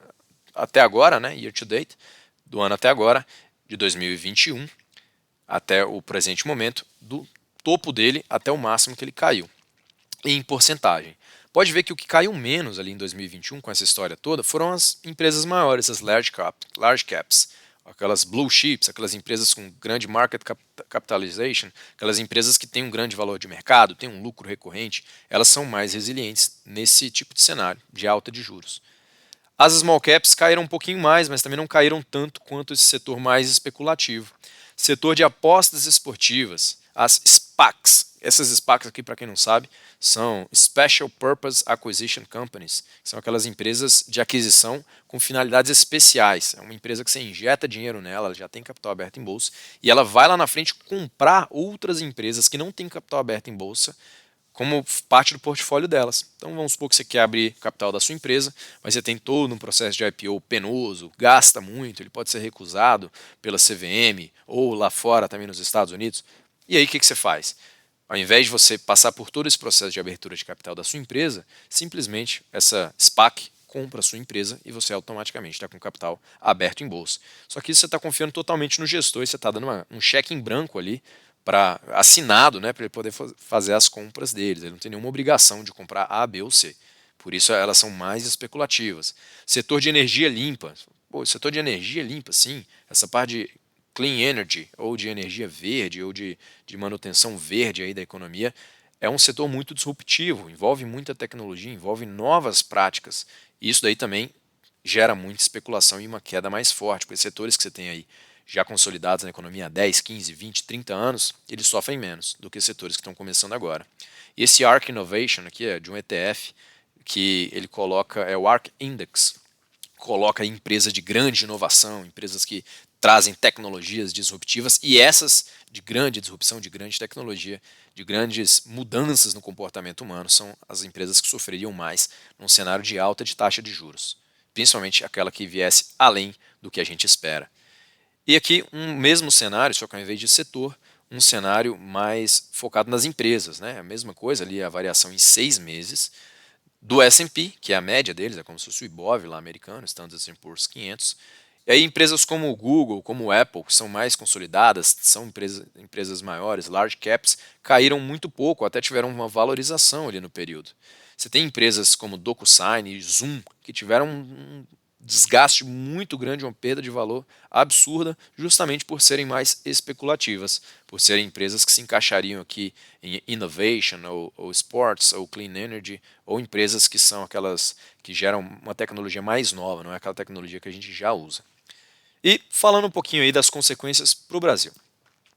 até agora, né, year to date, do ano até agora, de 2021 até o presente momento, do topo dele até o máximo que ele caiu, em porcentagem. Pode ver que o que caiu menos ali em 2021 com essa história toda foram as empresas maiores, as large caps, aquelas blue chips, aquelas empresas com grande market capitalization, aquelas empresas que têm um grande valor de mercado, têm um lucro recorrente, elas são mais resilientes nesse tipo de cenário de alta de juros. As small caps caíram um pouquinho mais, mas também não caíram tanto quanto esse setor mais especulativo. Setor de apostas esportivas, as SPACs. Essas SPACs aqui, para quem não sabe, são Special Purpose Acquisition Companies, que são aquelas empresas de aquisição com finalidades especiais. É uma empresa que você injeta dinheiro nela, ela já tem capital aberto em bolsa, e ela vai lá na frente comprar outras empresas que não têm capital aberto em bolsa, como parte do portfólio delas. Então vamos supor que você quer abrir capital da sua empresa, mas você tem todo um processo de IPO penoso, gasta muito, ele pode ser recusado pela CVM ou lá fora também nos Estados Unidos. E aí o que você faz? Ao invés de você passar por todo esse processo de abertura de capital da sua empresa, simplesmente essa SPAC compra a sua empresa e você automaticamente está com capital aberto em bolsa. Só que isso você está confiando totalmente no gestor e você está dando um cheque em branco ali assinado, né, para ele poder fazer as compras deles. Ele não tem nenhuma obrigação de comprar A, B ou C. Por isso elas são mais especulativas. Setor de energia limpa. Pô, setor de energia limpa, sim. Essa parte de clean energy, ou de energia verde, ou de manutenção verde aí da economia, é um setor muito disruptivo, envolve muita tecnologia, envolve novas práticas. E isso daí também gera muita especulação e uma queda mais forte, porque setores que você tem aí já consolidados na economia há 10, 15, 20, 30 anos, eles sofrem menos do que setores que estão começando agora. E esse ARK Innovation aqui é de um ETF que ele coloca, é o ARK Index, coloca empresas de grande inovação, empresas que trazem tecnologias disruptivas e essas de grande disrupção, de grande tecnologia, de grandes mudanças no comportamento humano são as empresas que sofreriam mais num cenário de alta de taxa de juros, principalmente aquela que viesse além do que a gente espera. E aqui um mesmo cenário, só que ao invés de setor, um cenário mais focado nas empresas, né? A mesma coisa ali, a variação em 6 meses do S&P, que é a média deles, é como se fosse o Ibov lá americano, Standard & Poor's 500, E aí empresas como o Google, como o Apple, que são mais consolidadas, são empresas maiores, large caps, caíram muito pouco, até tiveram uma valorização ali no período. Você tem empresas como DocuSign e Zoom, que tiveram um desgaste muito grande, uma perda de valor absurda, justamente por serem mais especulativas, por serem empresas que se encaixariam aqui em innovation, ou sports, ou clean energy, ou empresas que são aquelas que geram uma tecnologia mais nova, não é aquela tecnologia que a gente já usa. E falando um pouquinho aí das consequências para o Brasil.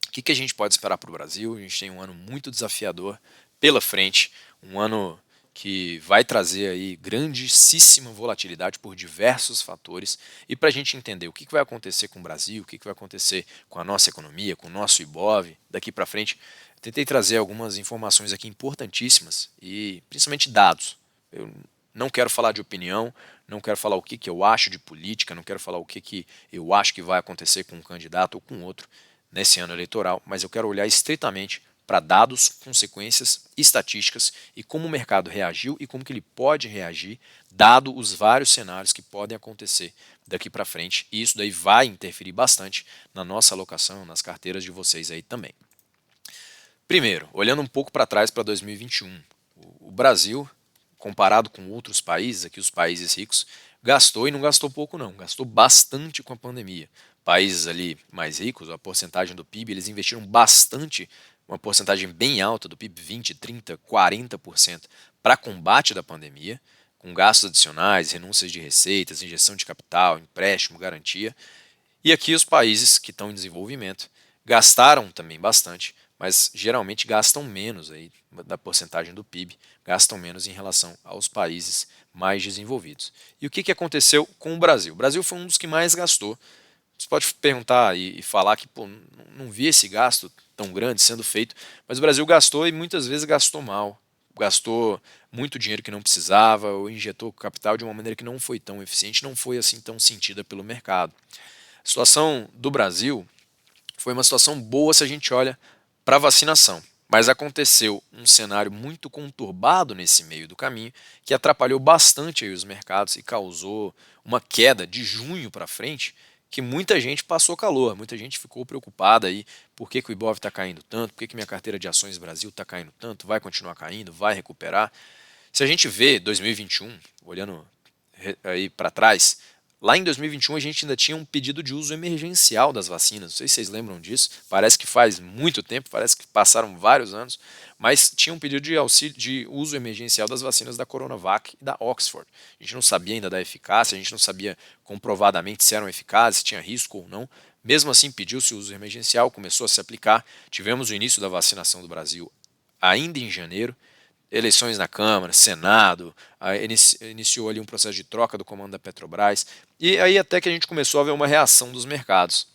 O que a gente pode esperar para o Brasil? A gente tem um ano muito desafiador pela frente, um ano que vai trazer aí grandíssima volatilidade por diversos fatores. E para a gente entender o que vai acontecer com o Brasil, o que vai acontecer com a nossa economia, com o nosso Ibov, daqui para frente, tentei trazer algumas informações aqui importantíssimas e principalmente dados. Eu não quero falar de opinião, não quero falar o que eu acho de política, não quero falar o que eu acho que vai acontecer com um candidato ou com outro nesse ano eleitoral, mas eu quero olhar estritamente para dados, consequências, estatísticas e como o mercado reagiu e como que ele pode reagir, dado os vários cenários que podem acontecer daqui para frente, e isso daí vai interferir bastante na nossa alocação, nas carteiras de vocês aí também. Primeiro, olhando um pouco para trás para 2021, o Brasil, comparado com outros países, aqui os países ricos, gastou e não gastou pouco não, gastou bastante com a pandemia. Países ali mais ricos, a porcentagem do PIB, eles investiram bastante, uma porcentagem bem alta do PIB, 20, 30, 40%, para combate da pandemia, com gastos adicionais, renúncias de receitas, injeção de capital, empréstimo, garantia. E aqui os países que estão em desenvolvimento gastaram também bastante, mas geralmente gastam menos aí da porcentagem do PIB, gastam menos em relação aos países mais desenvolvidos. E o que aconteceu com o Brasil? O Brasil foi um dos que mais gastou. Você pode perguntar e falar que pô, não vi esse gasto tão grande sendo feito, mas o Brasil gastou e muitas vezes gastou mal. Gastou muito dinheiro que não precisava ou injetou capital de uma maneira que não foi tão eficiente, não foi assim tão sentida pelo mercado. A situação do Brasil foi uma situação boa se a gente olha para a vacinação, mas aconteceu um cenário muito conturbado nesse meio do caminho que atrapalhou bastante aí os mercados e causou uma queda de junho para frente que muita gente passou calor, muita gente ficou preocupada aí por que o Ibov está caindo tanto, por que minha carteira de ações Brasil está caindo tanto, vai continuar caindo, vai recuperar. Se a gente vê 2021, olhando aí para trás, lá em 2021 a gente ainda tinha um pedido de uso emergencial das vacinas, não sei se vocês lembram disso, parece que faz muito tempo, parece que passaram vários anos, mas tinha um pedido de auxílio de uso emergencial das vacinas da Coronavac e da Oxford. A gente não sabia ainda da eficácia, a gente não sabia comprovadamente se eram eficazes, se tinha risco ou não. Mesmo assim, pediu-se o uso emergencial, começou a se aplicar, tivemos o início da vacinação do Brasil ainda em janeiro, eleições na Câmara, Senado, iniciou ali um processo de troca do comando da Petrobras, e aí até que a gente começou a ver uma reação dos mercados.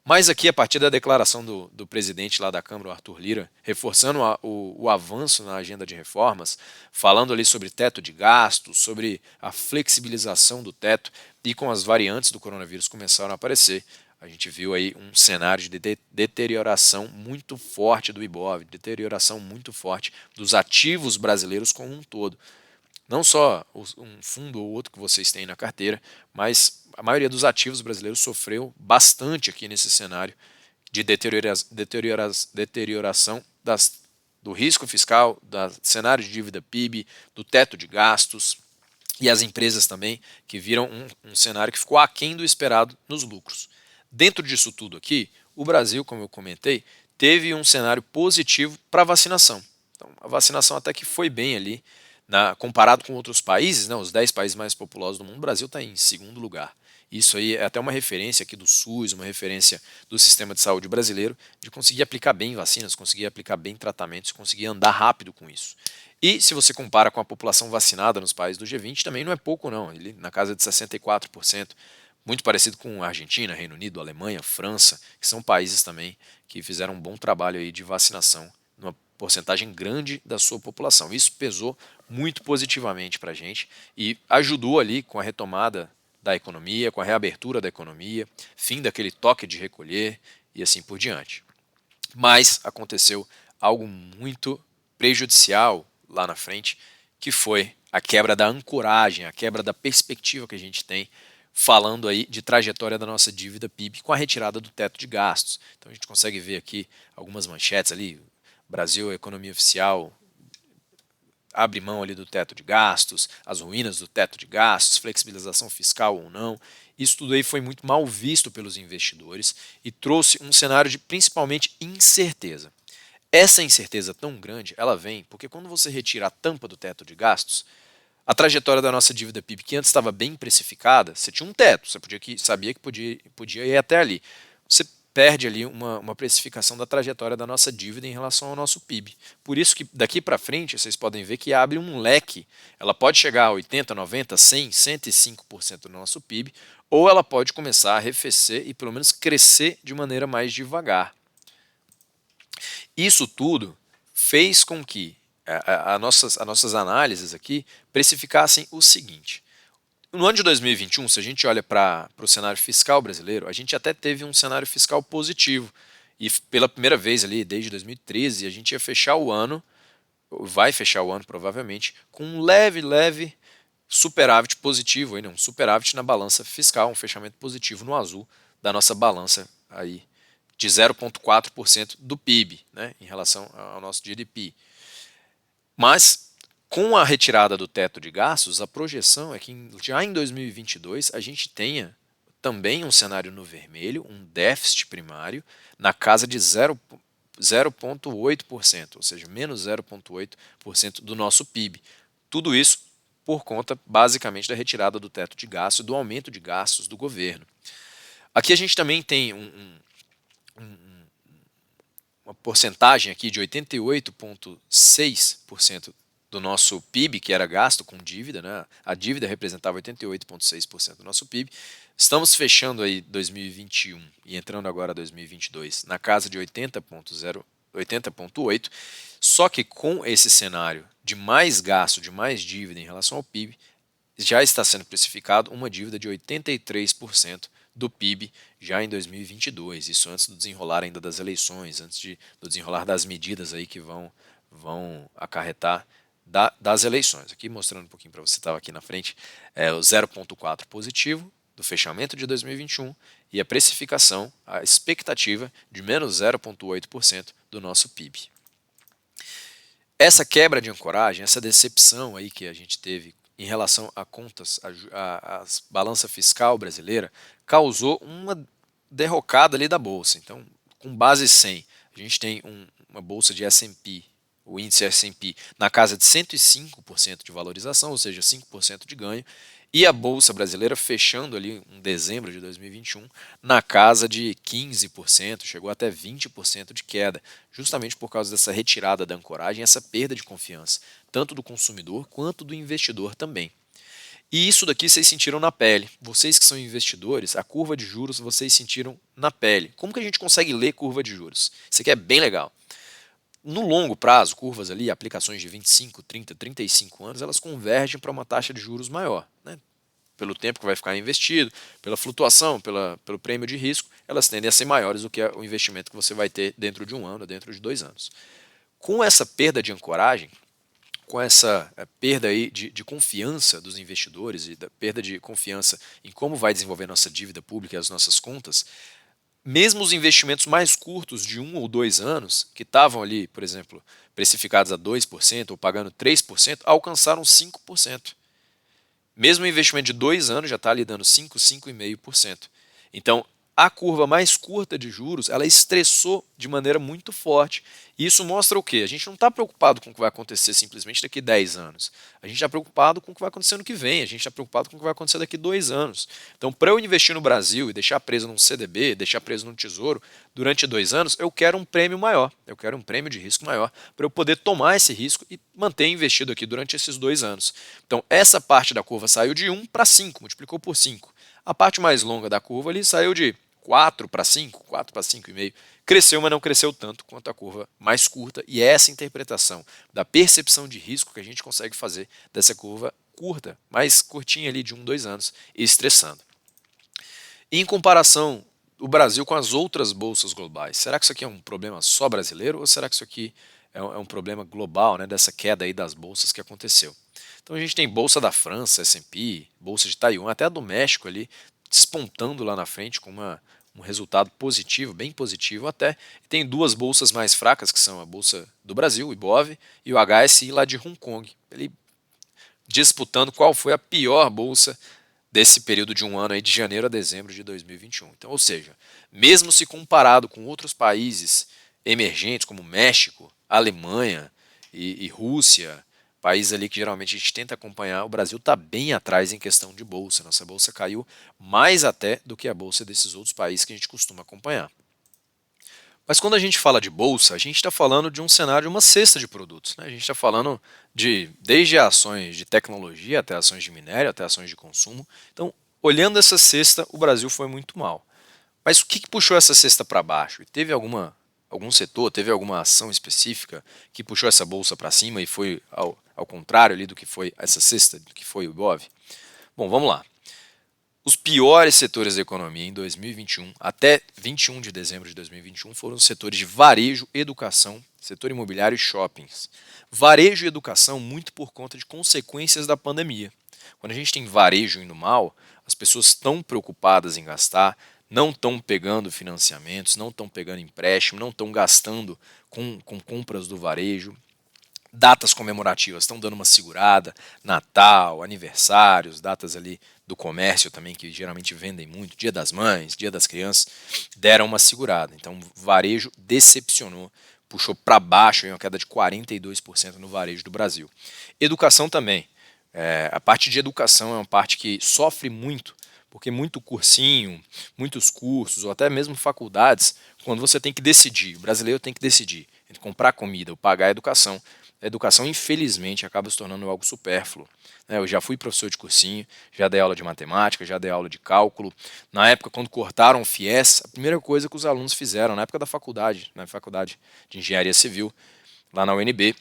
Mas aqui, a partir da declaração do presidente lá da Câmara, o Arthur Lira, reforçando o avanço na agenda de reformas, falando ali sobre teto de gastos, sobre a flexibilização do teto, e com as variantes do coronavírus começaram a aparecer, a gente viu aí um cenário de deterioração muito forte do Ibov, deterioração muito forte dos ativos brasileiros como um todo. Não só um fundo ou outro que vocês têm na carteira, mas a maioria dos ativos brasileiros sofreu bastante aqui nesse cenário de deterioração do risco fiscal, do cenário de dívida PIB, do teto de gastos, e as empresas também que viram um cenário que ficou aquém do esperado nos lucros. Dentro disso tudo aqui, o Brasil, como eu comentei, teve um cenário positivo para a vacinação. Então, a vacinação até que foi bem ali, comparado com outros países, né, os 10 países mais populosos do mundo, o Brasil está em segundo lugar. Isso aí é até uma referência aqui do SUS, uma referência do sistema de saúde brasileiro, de conseguir aplicar bem vacinas, conseguir aplicar bem tratamentos, conseguir andar rápido com isso. E se você compara com a população vacinada nos países do G20, também não é pouco não, ele na casa de 64%, muito parecido com a Argentina, Reino Unido, Alemanha, França, que são países também que fizeram um bom trabalho aí de vacinação numa porcentagem grande da sua população. Isso pesou muito positivamente para a gente e ajudou ali com a retomada da economia, com a reabertura da economia, fim daquele toque de recolher e assim por diante. Mas aconteceu algo muito prejudicial lá na frente, que foi a quebra da ancoragem, a quebra da perspectiva que a gente tem falando aí de trajetória da nossa dívida PIB com a retirada do teto de gastos. Então a gente consegue ver aqui algumas manchetes ali, Brasil, economia oficial, abre mão ali do teto de gastos, as ruínas do teto de gastos, flexibilização fiscal ou não. Isso tudo aí foi muito mal visto pelos investidores e trouxe um cenário de principalmente incerteza. Essa incerteza tão grande, ela vem porque quando você retira a tampa do teto de gastos, a trajetória da nossa dívida PIB, que antes estava bem precificada, você tinha um teto, você sabia que podia ir até ali. Você perde ali uma precificação da trajetória da nossa dívida em relação ao nosso PIB. Por isso que daqui para frente vocês podem ver que abre um leque. Ela pode chegar a 80, 90, 100, 105% do nosso PIB, ou ela pode começar a arrefecer e pelo menos crescer de maneira mais devagar. Isso tudo fez com que as nossas análises aqui precificassem o seguinte. No ano de 2021, se a gente olha para o cenário fiscal brasileiro, a gente até teve um cenário fiscal positivo. E pela primeira vez ali, desde 2013, a gente ia fechar o ano, vai fechar o ano provavelmente, com um leve superávit positivo, um superávit na balança fiscal, um fechamento positivo no azul da nossa balança aí, de 0,4% do PIB, né, em relação ao nosso GDP. Mas, com a retirada do teto de gastos, a projeção é que já em 2022 a gente tenha também um cenário no vermelho, um déficit primário na casa de 0,8%, ou seja, menos 0,8% do nosso PIB. Tudo isso por conta, basicamente, da retirada do teto de gastos e do aumento de gastos do governo. Aqui a gente também tem uma porcentagem aqui de 88,6% do nosso PIB, que era gasto com dívida, né? A dívida representava 88,6% do nosso PIB. Estamos fechando aí 2021 e entrando agora 2022 na casa de 80,8%, só que com esse cenário de mais gasto, de mais dívida em relação ao PIB, já está sendo precificado uma dívida de 83% do PIB já em 2022, isso antes do desenrolar ainda das eleições, antes do desenrolar das medidas aí que vão acarretar das eleições. Aqui mostrando um pouquinho para você, estava aqui na frente, o 0,4 positivo do fechamento de 2021 e a precificação, a expectativa de menos 0,8% do nosso PIB. Essa quebra de ancoragem, essa decepção aí que a gente teve em relação a contas, a balança fiscal brasileira, causou uma derrocada ali da bolsa. Então, com base 100, a gente tem uma bolsa de S&P, o índice S&P, na casa de 105% de valorização, ou seja, 5% de ganho, e a bolsa brasileira fechando ali em dezembro de 2021 na casa de 15%, chegou até 20% de queda, justamente por causa dessa retirada da ancoragem, essa perda de confiança, tanto do consumidor quanto do investidor também. E isso daqui vocês sentiram na pele. Vocês que são investidores, a curva de juros vocês sentiram na pele. Como que a gente consegue ler curva de juros? Isso aqui é bem legal. No longo prazo, curvas ali, aplicações de 25, 30, 35 anos, elas convergem para uma taxa de juros maior, né? Pelo tempo que vai ficar investido, pela flutuação, pelo prêmio de risco, elas tendem a ser maiores do que o investimento que você vai ter dentro de um ano, dentro de 2 anos. Com essa perda de ancoragem, com essa perda aí de confiança dos investidores e da perda de confiança em como vai desenvolver nossa dívida pública e as nossas contas, mesmo os investimentos mais curtos de 1 ou 2 anos, que estavam ali, por exemplo, precificados a 2% ou pagando 3%, alcançaram 5%. Mesmo o investimento de 2 anos já está ali dando 5, 5,5%. Então, a curva mais curta de juros, ela estressou de maneira muito forte. E isso mostra o quê? A gente não está preocupado com o que vai acontecer simplesmente daqui a 10 anos. A gente está preocupado com o que vai acontecer no que vem. A gente está preocupado com o que vai acontecer daqui a 2 anos. Então, para eu investir no Brasil e deixar preso num CDB, deixar preso num tesouro durante 2 anos, eu quero um prêmio maior. Eu quero um prêmio de risco maior para eu poder tomar esse risco e manter investido aqui durante esses 2 anos. Então, essa parte da curva saiu de 1 para 5, multiplicou por 5. A parte mais longa da curva ali saiu de 4 para 5, 4 para 5,5, cresceu, mas não cresceu tanto quanto a curva mais curta, e é essa interpretação da percepção de risco que a gente consegue fazer dessa curva curta, mais curtinha ali de 1, 2 anos, estressando. E em comparação o Brasil com as outras bolsas globais, será que isso aqui é um problema só brasileiro ou será que isso aqui é um problema global, né, dessa queda aí das bolsas que aconteceu. Então a gente tem bolsa da França, S&P, bolsa de Taiwan, até a do México ali, despontando lá na frente com um resultado positivo, bem positivo até. Tem duas bolsas mais fracas, que são a bolsa do Brasil, o Ibov, e o HSI lá de Hong Kong. Ele disputando qual foi a pior bolsa desse período de um ano aí, de janeiro a dezembro de 2021. Então, ou seja, mesmo se comparado com outros países emergentes como México, Alemanha e Rússia, países ali que geralmente a gente tenta acompanhar, o Brasil está bem atrás em questão de bolsa. Nossa bolsa caiu mais até do que a bolsa desses outros países que a gente costuma acompanhar. Mas quando a gente fala de bolsa, a gente está falando de um cenário, uma cesta de produtos, né? A gente está falando de desde ações de tecnologia até ações de minério, até ações de consumo. Então, olhando essa cesta, o Brasil foi muito mal. Mas o que puxou essa cesta para baixo? Teve algum setor, teve alguma ação específica que puxou essa bolsa para cima e foi ao contrário ali do que foi essa cesta, do que foi o Ibov? Bom, vamos lá. Os piores setores da economia em 2021, até 21 de dezembro de 2021, foram os setores de varejo, educação, setor imobiliário e shoppings. Varejo e educação muito por conta de consequências da pandemia. Quando a gente tem varejo indo mal, as pessoas estão preocupadas em gastar, não estão pegando financiamentos, não estão pegando empréstimo, não estão gastando com compras do varejo. Datas comemorativas estão dando uma segurada, Natal, aniversários, datas ali do comércio também, que geralmente vendem muito, Dia das Mães, Dia das Crianças, deram uma segurada. Então o varejo decepcionou, puxou para baixo uma queda de 42% no varejo do Brasil. Educação também. A parte de educação é uma parte que sofre muito, porque muito cursinho, muitos cursos, ou até mesmo faculdades, quando você tem que decidir, o brasileiro tem que decidir entre comprar comida ou pagar a educação, infelizmente, acaba se tornando algo supérfluo. Eu já fui professor de cursinho, já dei aula de matemática, já dei aula de cálculo. Na época, quando cortaram o FIES, a primeira coisa que os alunos fizeram, na época da faculdade, na faculdade de Engenharia Civil, lá na UNB,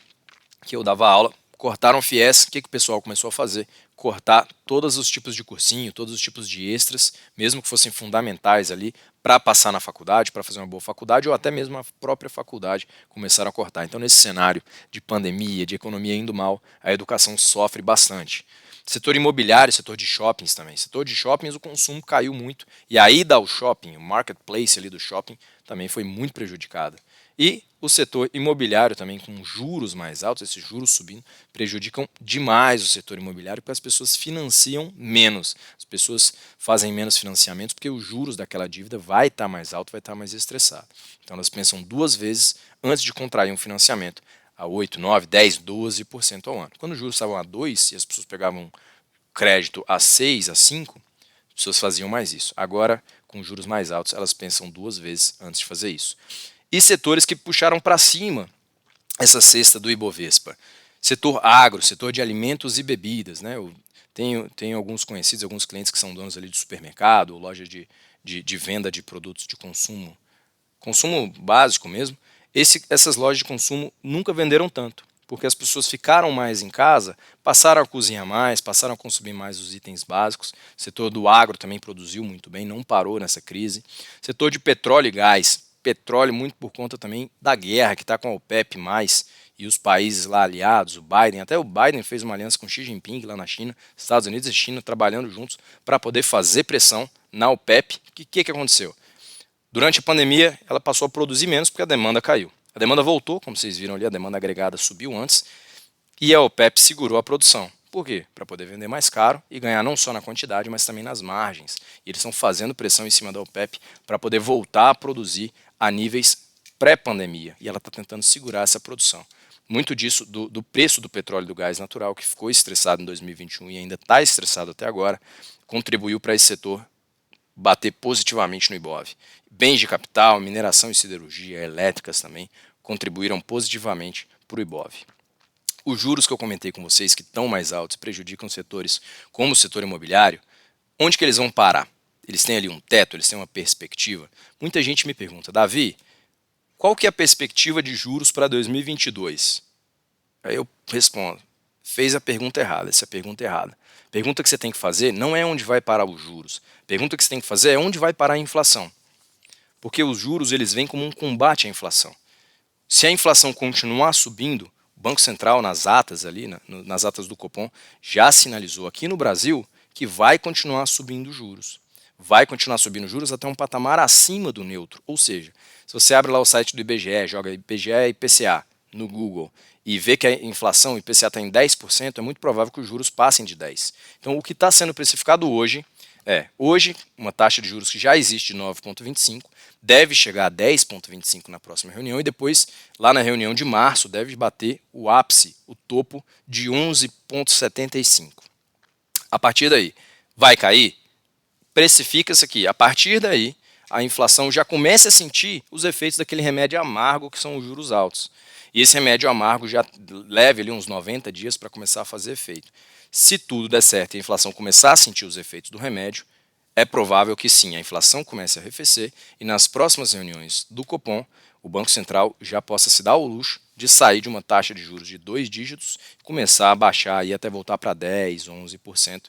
que eu dava aula, cortaram o FIES, o que o pessoal começou a fazer? Cortar todos os tipos de cursinho, todos os tipos de extras, mesmo que fossem fundamentais ali, para passar na faculdade, para fazer uma boa faculdade, ou até mesmo a própria faculdade começaram a cortar. Então, nesse cenário de pandemia, de economia indo mal, a educação sofre bastante. Setor imobiliário, setor de shoppings também. Setor de shoppings, o consumo caiu muito, e a ida ao shopping, o marketplace ali do shopping, também foi muito prejudicada. E o setor imobiliário também, com juros mais altos, esses juros subindo, prejudicam demais o setor imobiliário, porque as pessoas financiam menos. As pessoas fazem menos financiamentos porque os juros daquela dívida vai estar mais alto, vai estar mais estressado. Então elas pensam duas vezes antes de contrair um financiamento a 8, 9, 10, 12% ao ano. Quando os juros estavam a 2 e as pessoas pegavam crédito a 6, a 5, as pessoas faziam mais isso. Agora, com juros mais altos, elas pensam duas vezes antes de fazer isso. E setores que puxaram para cima essa cesta do Ibovespa. Setor agro, setor de alimentos e bebidas. Né? Eu tenho alguns conhecidos, alguns clientes que são donos ali de supermercado, ou loja de venda de produtos de consumo básico mesmo. Essas lojas de consumo nunca venderam tanto, porque as pessoas ficaram mais em casa, passaram a cozinhar mais, passaram a consumir mais os itens básicos. O setor do agro também produziu muito bem, não parou nessa crise. Setor de petróleo e gás. Petróleo muito por conta também da guerra que está com a OPEP+, e os países lá aliados, o Biden, até o Biden fez uma aliança com Xi Jinping lá na China, Estados Unidos e China trabalhando juntos para poder fazer pressão na OPEP. O que aconteceu? Durante a pandemia, ela passou a produzir menos porque a demanda caiu. A demanda voltou, como vocês viram ali, a demanda agregada subiu antes, e a OPEP segurou a produção. Por quê? Para poder vender mais caro e ganhar não só na quantidade, mas também nas margens. E eles estão fazendo pressão em cima da OPEP para poder voltar a produzir a níveis pré-pandemia. E ela está tentando segurar essa produção. Muito disso do preço do petróleo e do gás natural, que ficou estressado em 2021 e ainda está estressado até agora, contribuiu para esse setor bater positivamente no Ibov. Bens de capital, mineração e siderurgia, elétricas também, contribuíram positivamente para o Ibov. Os juros que eu comentei com vocês, que estão mais altos, prejudicam setores como o setor imobiliário. Onde que eles vão parar? Eles têm ali um teto, eles têm uma perspectiva. Muita gente me pergunta, Davi, qual que é a perspectiva de juros para 2022? Aí eu respondo, fez a pergunta errada, essa é a pergunta errada. A pergunta que você tem que fazer não é onde vai parar os juros. A pergunta que você tem que fazer é onde vai parar a inflação. Porque os juros eles vêm como um combate à inflação. Se a inflação continuar subindo, o Banco Central, nas atas ali, nas atas do Copom, já sinalizou aqui no Brasil que vai continuar subindo juros. Vai continuar subindo juros até um patamar acima do neutro. Ou seja, se você abre lá o site do IBGE, joga IBGE e IPCA no Google e vê que a inflação, o IPCA está em 10%, é muito provável que os juros passem de 10%. Então, o que está sendo precificado hoje hoje, uma taxa de juros que já existe de 9,25, deve chegar a 10,25 na próxima reunião e depois, lá na reunião de março, deve bater o ápice, o topo de 11,75. A partir daí, vai cair? Precifica-se aqui. A partir daí, a inflação já começa a sentir os efeitos daquele remédio amargo que são os juros altos. E esse remédio amargo já leva ali uns 90 dias para começar a fazer efeito. Se tudo der certo e a inflação começar a sentir os efeitos do remédio, é provável que sim, a inflação comece a arrefecer e nas próximas reuniões do Copom, o Banco Central já possa se dar ao luxo de sair de uma taxa de juros de 2 dígitos e começar a baixar e até voltar para 10, 11%.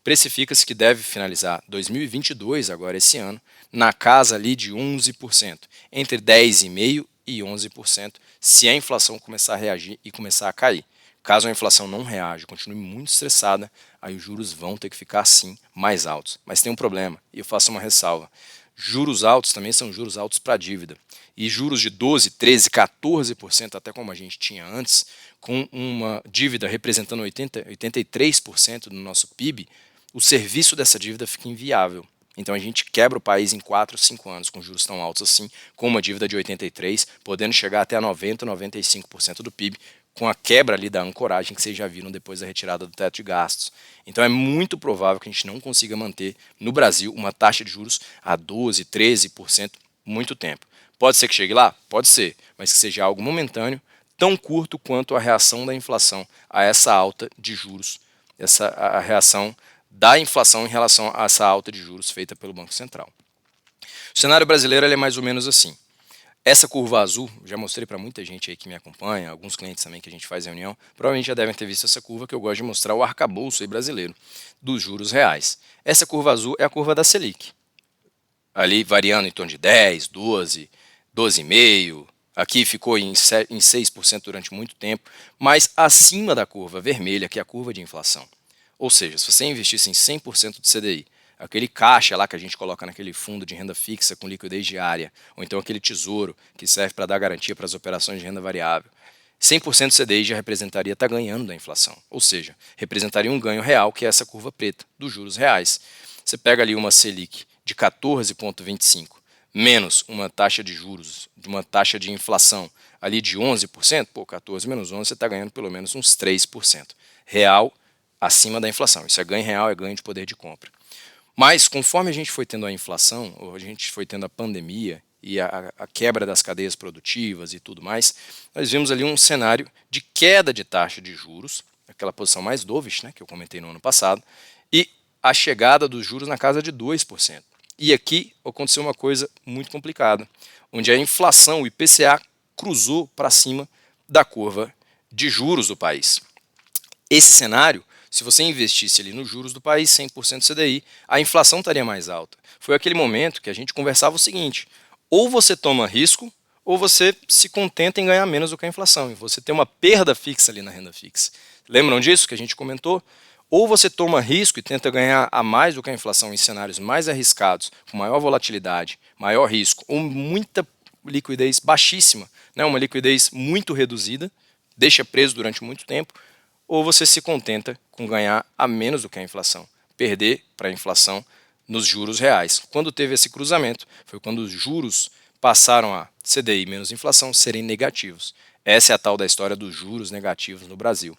Precifica-se que deve finalizar 2022, agora esse ano, na casa ali de 11%, entre 10,5% e 11%, se a inflação começar a reagir e começar a cair. Caso a inflação não reaja, continue muito estressada, aí os juros vão ter que ficar sim mais altos. Mas tem um problema, e eu faço uma ressalva. Juros altos também são juros altos para dívida. E juros de 12, 13, 14%, até como a gente tinha antes, com uma dívida representando 83% do nosso PIB, o serviço dessa dívida fica inviável. Então a gente quebra o país em 4, 5 anos com juros tão altos assim, com uma dívida de 83%, podendo chegar até a 90, 95% do PIB, com a quebra ali da ancoragem que vocês já viram depois da retirada do teto de gastos. Então é muito provável que a gente não consiga manter no Brasil uma taxa de juros a 12, 13% muito tempo. Pode ser que chegue lá? Pode ser, mas que seja algo momentâneo, tão curto quanto a reação da inflação a essa alta de juros, a reação da inflação em relação a essa alta de juros feita pelo Banco Central. O cenário brasileiro é mais ou menos assim. Essa curva azul, já mostrei para muita gente aí que me acompanha, alguns clientes também que a gente faz reunião, provavelmente já devem ter visto essa curva que eu gosto de mostrar, o arcabouço aí brasileiro dos juros reais. Essa curva azul é a curva da Selic, ali variando em torno de 10, 12, 12,5%, aqui ficou em 6% durante muito tempo, mas acima da curva vermelha, que é a curva de inflação. Ou seja, se você investisse em 100% de CDI, aquele caixa lá que a gente coloca naquele fundo de renda fixa com liquidez diária, ou então aquele tesouro que serve para dar garantia para as operações de renda variável, 100% CDI já representaria estar ganhando da inflação, ou seja, representaria um ganho real, que é essa curva preta dos juros reais. Você pega ali uma Selic de 14,25 menos uma taxa de juros, de uma taxa de inflação ali de 11%, 14 menos 11, você está ganhando pelo menos uns 3%. Real acima da inflação. Isso é ganho real, é ganho de poder de compra. Mas conforme a gente foi tendo a inflação, ou a gente foi tendo a pandemia e a quebra das cadeias produtivas e tudo mais, nós vimos ali um cenário de queda de taxa de juros, aquela posição mais dovish, né, que eu comentei no ano passado, e a chegada dos juros na casa de 2%. E aqui aconteceu uma coisa muito complicada, onde a inflação, o IPCA, cruzou para cima da curva de juros do país. Esse cenário, se você investisse ali nos juros do país, 100% CDI, a inflação estaria mais alta. Foi aquele momento que a gente conversava o seguinte, ou você toma risco, ou você se contenta em ganhar menos do que a inflação, e você tem uma perda fixa ali na renda fixa. Lembram disso que a gente comentou? Ou você toma risco e tenta ganhar a mais do que a inflação em cenários mais arriscados, com maior volatilidade, maior risco, ou muita liquidez baixíssima, né? Uma liquidez muito reduzida, deixa preso durante muito tempo, ou você se contenta com ganhar a menos do que a inflação, perder para a inflação nos juros reais. Quando teve esse cruzamento, foi quando os juros passaram a CDI menos inflação serem negativos. Essa é a tal da história dos juros negativos no Brasil.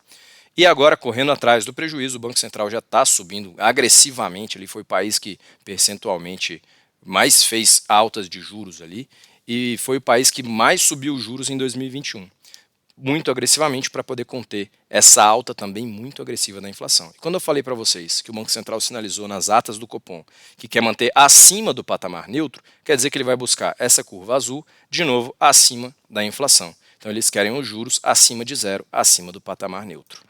E agora, correndo atrás do prejuízo, o Banco Central já está subindo agressivamente, ele foi o país que percentualmente mais fez altas de juros ali, e foi o país que mais subiu os juros em 2021. Muito agressivamente para poder conter essa alta também muito agressiva da inflação. E quando eu falei para vocês que o Banco Central sinalizou nas atas do Copom que quer manter acima do patamar neutro, quer dizer que ele vai buscar essa curva azul, de novo, acima da inflação. Então eles querem os juros acima de zero, acima do patamar neutro.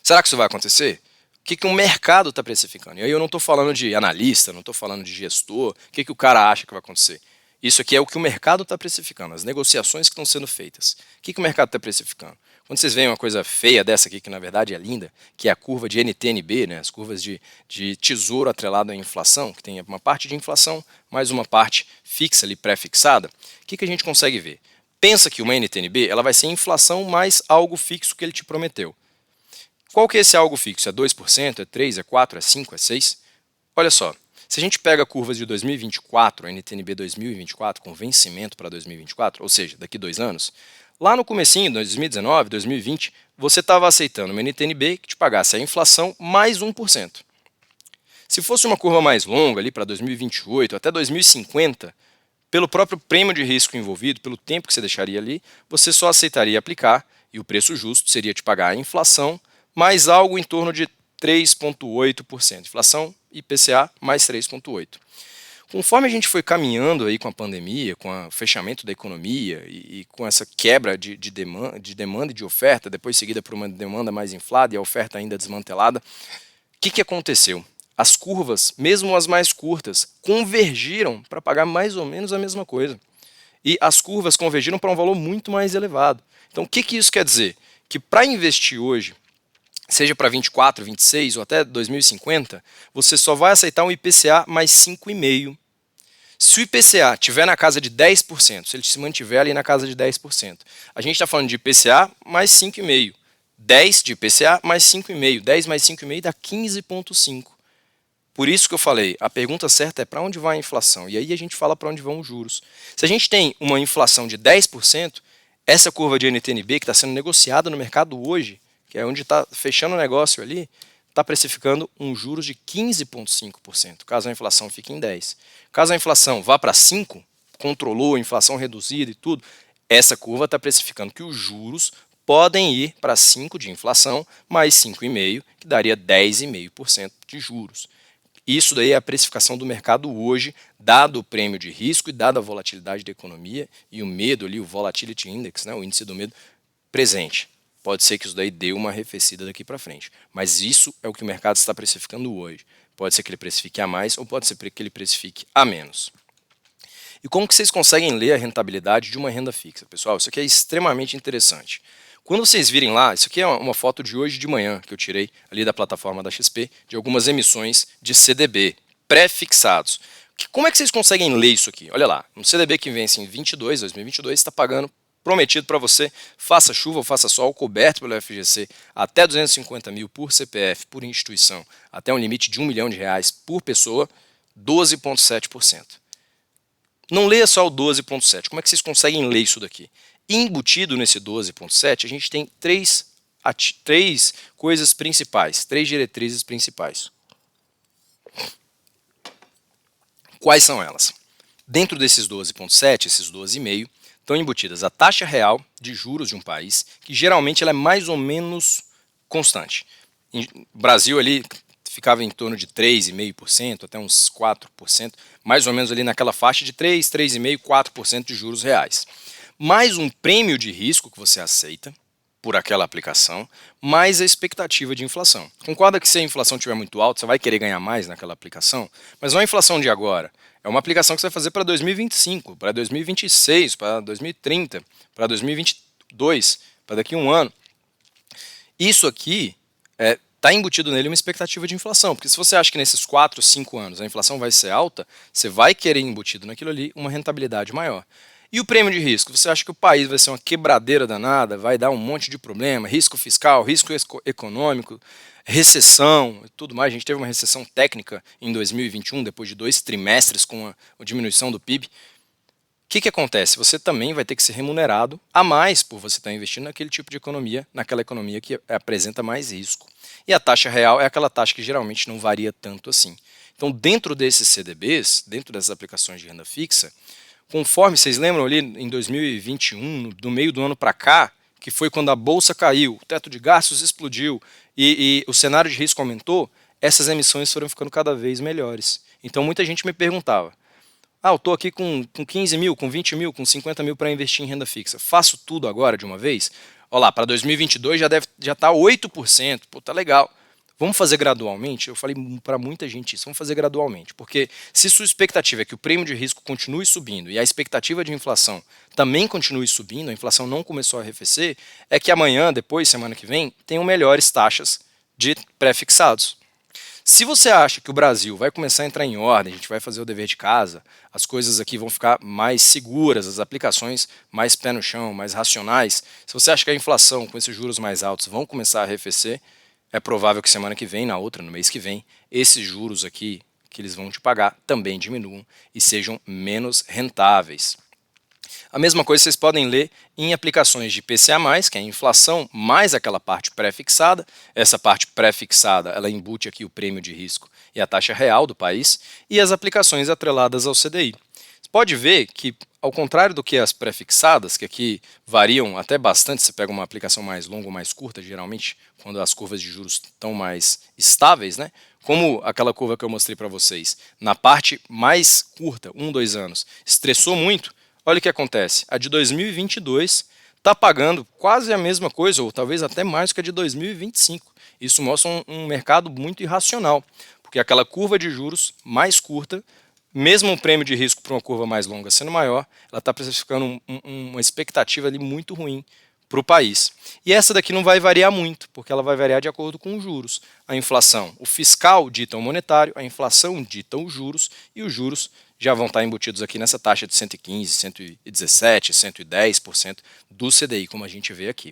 Será que isso vai acontecer? O que o mercado está precificando? E aí eu não estou falando de analista, não estou falando de gestor, o que o cara acha que vai acontecer? Isso aqui é o que o mercado está precificando, as negociações que estão sendo feitas. O que o mercado está precificando? Quando vocês veem uma coisa feia dessa aqui, que na verdade é linda, que é a curva de NTNB, né, as curvas de tesouro atrelado à inflação, que tem uma parte de inflação, mais uma parte fixa ali, pré-fixada, o que a gente consegue ver? Pensa que uma NTNB ela vai ser inflação mais algo fixo que ele te prometeu. Qual que é esse algo fixo? É 2%, é 3%, é 4%, é 5%, é 6%? Olha só, se a gente pega curvas de 2024, a NTNB 2024, com vencimento para 2024, ou seja, daqui 2 anos, lá no comecinho, 2019, 2020, você estava aceitando uma NTNB que te pagasse a inflação mais 1%. Se fosse uma curva mais longa, ali para 2028 até 2050, pelo próprio prêmio de risco envolvido, pelo tempo que você deixaria ali, você só aceitaria aplicar e o preço justo seria te pagar a inflação mais algo em torno de 3,8%. Inflação IPCA mais 3,8%. Conforme a gente foi caminhando aí com a pandemia, com o fechamento da economia e com essa quebra de demanda e de oferta, depois seguida por uma demanda mais inflada e a oferta ainda desmantelada, o que aconteceu? As curvas, mesmo as mais curtas, convergiram para pagar mais ou menos a mesma coisa. E as curvas convergiram para um valor muito mais elevado. Então, o que isso quer dizer? Que para investir hoje, seja para 24, 26 ou até 2050, você só vai aceitar um IPCA mais 5,5%. Se o IPCA estiver na casa de 10%, se ele se mantiver ali na casa de 10%, a gente está falando de IPCA mais 5,5%. 10 de IPCA mais 5,5%. 10 mais 5,5% dá 15,5%. Por isso que eu falei, a pergunta certa é para onde vai a inflação? E aí a gente fala para onde vão os juros. Se a gente tem uma inflação de 10%, essa curva de NTNB que está sendo negociada no mercado hoje, que é onde está fechando o negócio ali, está precificando um juros de 15,5%, caso a inflação fique em 10%. Caso a inflação vá para 5%, controlou a inflação reduzida e tudo, essa curva está precificando que os juros podem ir para 5% de inflação, mais 5,5%, que daria 10,5% de juros. Isso daí é a precificação do mercado hoje, dado o prêmio de risco e dada a volatilidade da economia e o medo ali, o Volatility Index, né, o índice do medo presente. Pode ser que isso daí dê uma arrefecida daqui para frente. Mas isso é o que o mercado está precificando hoje. Pode ser que ele precifique a mais ou pode ser que ele precifique a menos. E como que vocês conseguem ler a rentabilidade de uma renda fixa? Pessoal, isso aqui é extremamente interessante. Quando vocês virem lá, isso aqui é uma foto de hoje de manhã que eu tirei ali da plataforma da XP, de algumas emissões de CDB pré-fixados. Como é que vocês conseguem ler isso aqui? Olha lá, um CDB que vence em 2022 está pagando prometido para você, faça chuva ou faça sol, coberto pelo FGC, até 250 mil por CPF, por instituição, até um limite de R$1 milhão por pessoa, 12,7%. Não leia só o 12,7%. Como é que vocês conseguem ler isso daqui? Embutido nesse 12,7%, a gente tem três coisas principais, 3 diretrizes principais. Quais são elas? Dentro desses 12,7%, esses 12,5%, estão embutidas a taxa real de juros de um país, que geralmente ela é mais ou menos constante. O Brasil ali ficava em torno de 3,5%, até uns 4%, mais ou menos ali naquela faixa de 3, 3,5%, 4% de juros reais. Mais um prêmio de risco que você aceita por aquela aplicação, mais a expectativa de inflação. Concorda que se a inflação estiver muito alta, você vai querer ganhar mais naquela aplicação, mas não é a inflação de agora. É uma aplicação que você vai fazer para 2025, para 2026, para 2030, para 2022, para daqui a um ano. Isso aqui está embutido nele uma expectativa de inflação, porque se você acha que nesses 4, 5 anos a inflação vai ser alta, você vai querer embutido naquilo ali uma rentabilidade maior. E o prêmio de risco? Você acha que o país vai ser uma quebradeira danada, vai dar um monte de problema, risco fiscal, risco econômico, recessão e tudo mais. A gente teve uma recessão técnica em 2021, depois de 2 trimestres com a diminuição do PIB. O que acontece? Você também vai ter que ser remunerado a mais por você estar investindo naquele tipo de economia, naquela economia que apresenta mais risco. E a taxa real é aquela taxa que geralmente não varia tanto assim. Então, dentro desses CDBs, dentro dessas aplicações de renda fixa, conforme vocês lembram ali em 2021, do meio do ano para cá, que foi quando a bolsa caiu, o teto de gastos explodiu e o cenário de risco aumentou, essas emissões foram ficando cada vez melhores. Então muita gente me perguntava, eu estou aqui com 15 mil, com 20 mil, com 50 mil para investir em renda fixa, faço tudo agora de uma vez? Olha lá, para 2022 já está 8%, pô, tá legal. Vamos fazer gradualmente? Eu falei para muita gente isso, vamos fazer gradualmente, porque se sua expectativa é que o prêmio de risco continue subindo e a expectativa de inflação também continue subindo, a inflação não começou a arrefecer, é que amanhã, depois, semana que vem, tenham melhores taxas de pré-fixados. Se você acha que o Brasil vai começar a entrar em ordem, a gente vai fazer o dever de casa, as coisas aqui vão ficar mais seguras, as aplicações mais pé no chão, mais racionais, se você acha que a inflação com esses juros mais altos vão começar a arrefecer, é provável que semana que vem, na outra, no mês que vem, esses juros aqui que eles vão te pagar também diminuam e sejam menos rentáveis. A mesma coisa vocês podem ler em aplicações de IPCA+, que é a inflação mais aquela parte pré-fixada. Essa parte pré-fixada, ela embute aqui o prêmio de risco e a taxa real do país, e as aplicações atreladas ao CDI. Você pode ver que, ao contrário do que as pré-fixadas, que aqui variam até bastante, você pega uma aplicação mais longa ou mais curta, geralmente, quando as curvas de juros estão mais estáveis, né? Como aquela curva que eu mostrei para vocês, na parte mais curta, 1, 2 anos, estressou muito. Olha o que acontece, a de 2022 está pagando quase a mesma coisa, ou talvez até mais que a de 2025. Isso mostra um mercado muito irracional, porque aquela curva de juros mais curta, mesmo o prêmio de risco para uma curva mais longa sendo maior, ela está precificando uma expectativa ali muito ruim para o país. E essa daqui não vai variar muito, porque ela vai variar de acordo com os juros. A inflação, o fiscal dita o monetário, a inflação dita os juros, e os juros já vão estar embutidos aqui nessa taxa de 115, 117, 110% do CDI, como a gente vê aqui.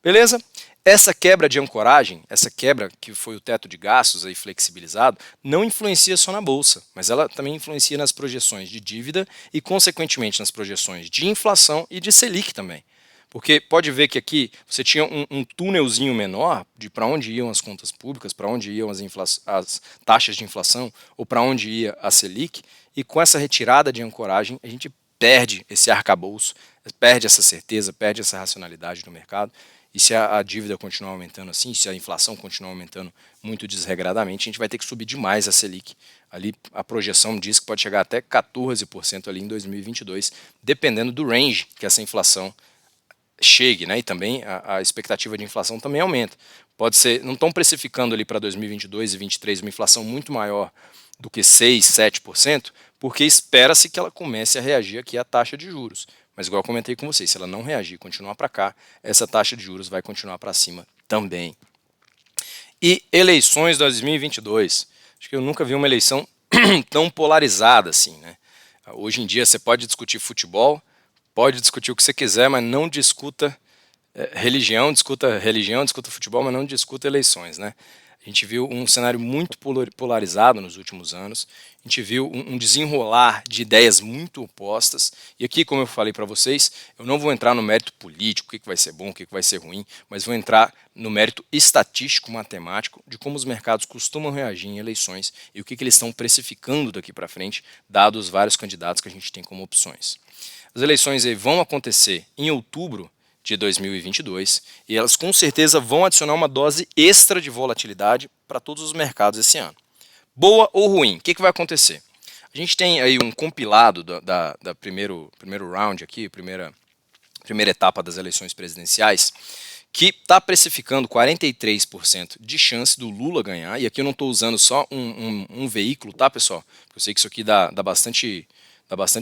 Beleza? Essa quebra de ancoragem, essa quebra que foi o teto de gastos aí flexibilizado, não influencia só na Bolsa, mas ela também influencia nas projeções de dívida e, consequentemente, nas projeções de inflação e de Selic também. Porque pode ver que aqui você tinha um túnelzinho menor de para onde iam as contas públicas, para onde iam as taxas de inflação ou para onde ia a Selic, e com essa retirada de ancoragem a gente perde esse arcabouço, perde essa certeza, perde essa racionalidade no mercado. E se a dívida continuar aumentando assim, se a inflação continuar aumentando muito desregradamente, a gente vai ter que subir demais a Selic. Ali a projeção diz que pode chegar até 14% ali em 2022, dependendo do range que essa inflação chegue, né? E também a expectativa de inflação também aumenta. Pode ser, não estão precificando ali para 2022 e 2023 uma inflação muito maior do que 6, 7%, porque espera-se que ela comece a reagir aqui à taxa de juros. Mas igual eu comentei com vocês, se ela não reagir e continuar para cá, essa taxa de juros vai continuar para cima também. E eleições 2022. Acho que eu nunca vi uma eleição tão polarizada assim, né? Hoje em dia você pode discutir futebol, pode discutir o que você quiser, mas não discuta religião, discuta futebol, mas não discuta eleições, né? A gente viu um cenário muito polarizado nos últimos anos, a gente viu um desenrolar de ideias muito opostas, e aqui, como eu falei para vocês, eu não vou entrar no mérito político, o que vai ser bom, o que vai ser ruim, mas vou entrar no mérito estatístico, matemático, de como os mercados costumam reagir em eleições e o que eles estão precificando daqui para frente, dados os vários candidatos que a gente tem como opções. As eleições aí vão acontecer em outubro de 2022 e elas com certeza vão adicionar uma dose extra de volatilidade para todos os mercados esse ano. Boa ou ruim? O que vai acontecer? A gente tem aí um compilado da primeiro round aqui, primeira etapa das eleições presidenciais, que está precificando 43% de chance do Lula ganhar, e aqui eu não estou usando só um veículo, tá, pessoal? Eu sei que isso aqui dá bastante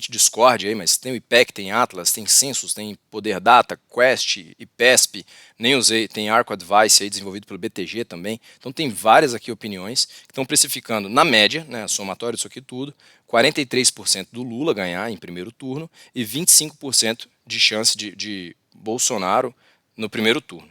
discórdia aí, mas tem o IPEC, tem Atlas, tem Census, tem Poder Data, Quest, IPESP, nem usei, tem Arco Advice aí desenvolvido pelo BTG também. Então tem várias aqui opiniões que estão precificando na média, né, somatório disso aqui tudo, 43% do Lula ganhar em primeiro turno e 25% de chance de Bolsonaro no primeiro turno,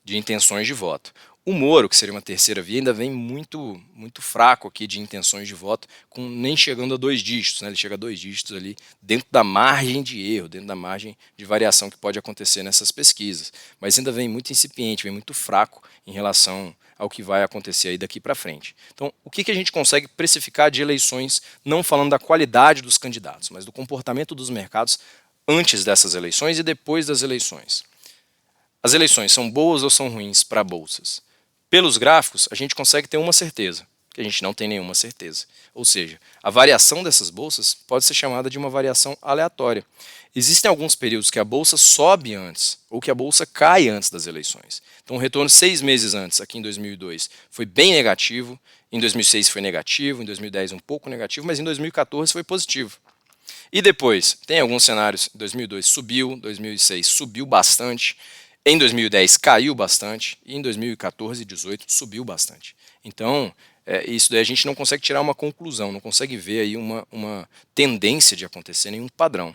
de intenções de voto. O Moro, que seria uma terceira via, ainda vem muito fraco aqui de intenções de voto, nem chegando a 2 dígitos, né? Ele chega a 2 dígitos ali dentro da margem de erro, dentro da margem de variação que pode acontecer nessas pesquisas. Mas ainda vem muito incipiente, vem muito fraco em relação ao que vai acontecer aí daqui para frente. Então, o que a gente consegue precificar de eleições, não falando da qualidade dos candidatos, mas do comportamento dos mercados antes dessas eleições e depois das eleições? As eleições são boas ou são ruins para bolsas? Pelos gráficos, a gente consegue ter uma certeza, que a gente não tem nenhuma certeza. Ou seja, a variação dessas bolsas pode ser chamada de uma variação aleatória. Existem alguns períodos que a bolsa sobe antes ou que a bolsa cai antes das eleições. Então o retorno 6 meses antes, aqui em 2002, foi bem negativo, em 2006 foi negativo, em 2010 um pouco negativo, mas em 2014 foi positivo. E depois, tem alguns cenários, em 2002 subiu, 2006 subiu bastante, em 2010 caiu bastante e em 2014 e 2018 subiu bastante. Então, isso daí a gente não consegue tirar uma conclusão, não consegue ver aí uma tendência de acontecer, nenhum padrão.